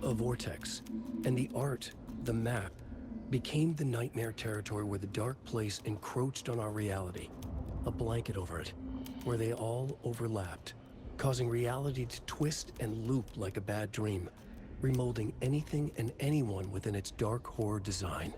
[SPEAKER 2] a vortex, and the art, the map, became the nightmare territory where the dark place encroached on our reality, a blanket over it, where they all overlapped, causing reality to twist and loop like a bad dream, remolding anything and anyone within its dark horror design.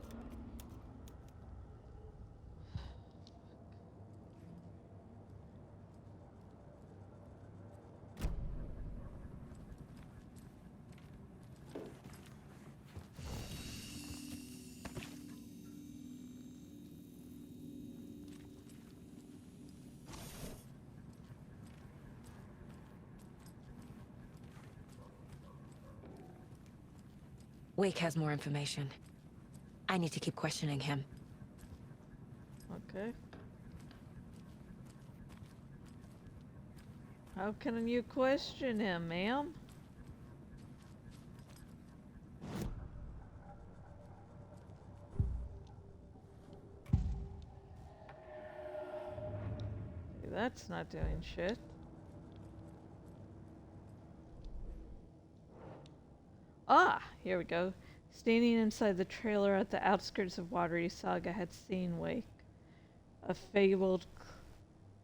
[SPEAKER 12] Wake has more information. I need to keep questioning him.
[SPEAKER 1] Okay. How can you question him, ma'am? That's not doing shit. Ah, here we go. Standing inside the trailer at the outskirts of Watery Saga had seen Wake. A fabled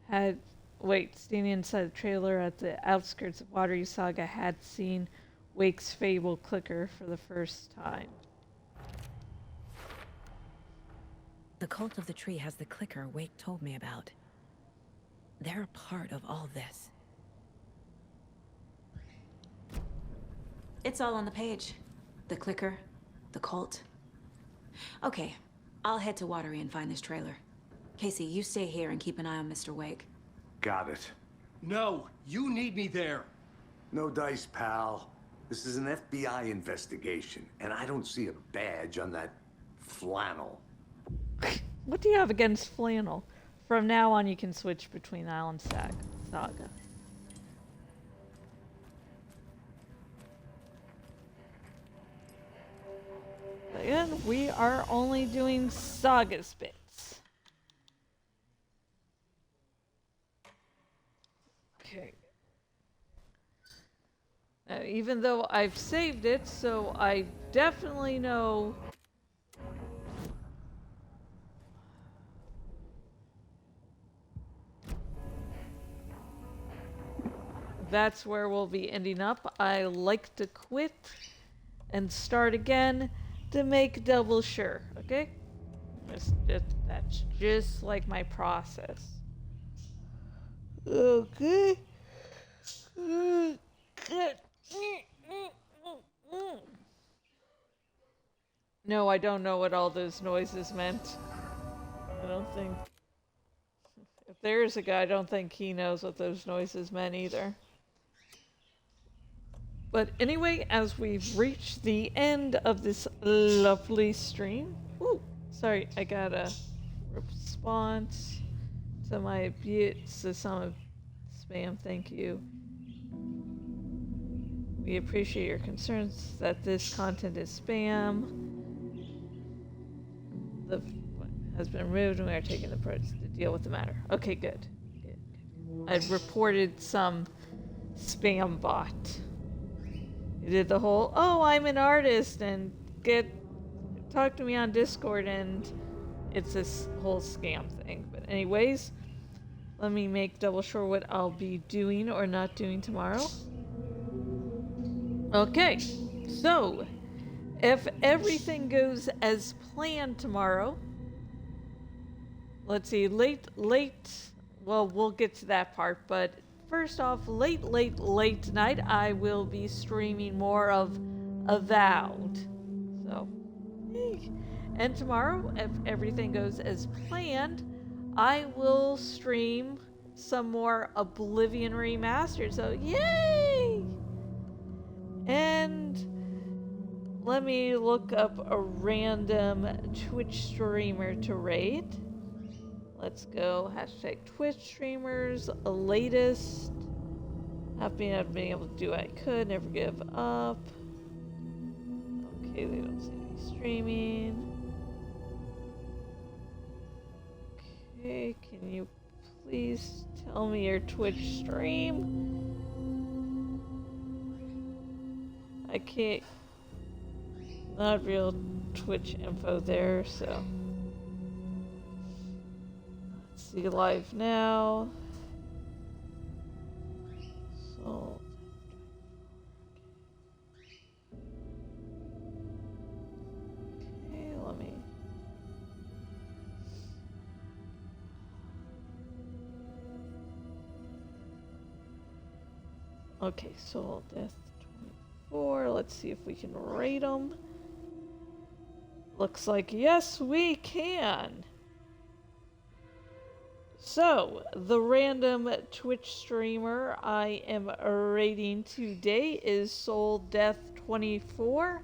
[SPEAKER 1] standing inside the trailer at the outskirts of Watery Saga had seen Wake's fabled clicker for the first time.
[SPEAKER 12] The cult of the tree has the clicker Wake told me about. They're a part of all this. It's all on the page. The clicker, the cult. Okay, I'll head to Watery and find this trailer. Casey, you stay here and keep an eye on Mr. Wake.
[SPEAKER 5] Got it.
[SPEAKER 3] No, you need me there.
[SPEAKER 5] No dice, pal. This is an FBI investigation, and I don't see a badge on that flannel.
[SPEAKER 1] What do you have against flannel? From now on, you can switch between Island Saga. Again, we are only doing Saga bits. Okay. Now, even though I've saved it, so I definitely know that's where we'll be ending up. I like to quit and start again to make double sure, okay? That's just like my process. Okay. No, I don't know what all those noises meant. I don't think... If there's a guy, I don't think he knows what those noises meant either. But anyway, as we've reached the end of this lovely stream... Ooh, sorry, I got a response to my abuse to some spam, thank you. We appreciate your concerns that this content is spam. The has been removed and we are taking the approach to deal with the matter. Okay, good. I've reported some spam bot. You did the whole, oh, I'm an artist, and talk to me on Discord, and it's this whole scam thing. But anyways, let me make double sure what I'll be doing or not doing tomorrow. Okay, so if everything goes as planned tomorrow, let's see, well, we'll get to that part, but first off, late tonight, I will be streaming more of Avowed. So, hey. And tomorrow, if everything goes as planned, I will stream some more Oblivion Remastered. So, yay! And let me look up a random Twitch streamer to raid. Let's go. Hashtag Twitch streamers. Latest. Happy I've been able to do what I could. Never give up. Okay, they don't seem to be streaming. Okay, can you please tell me your Twitch stream? I can't. Not real Twitch info there, so. Let's see live now. So. Okay, let me. Okay, Soul Death 24. Let's see if we can rate them. Looks like yes, we can. So, the random Twitch streamer I am rating today is Soul Death 24.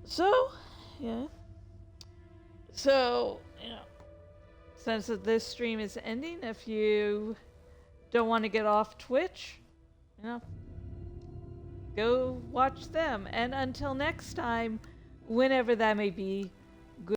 [SPEAKER 1] So, yeah. So, you know, since this stream is ending, if you don't want to get off Twitch, you know, go watch them. And until next time, whenever that may be,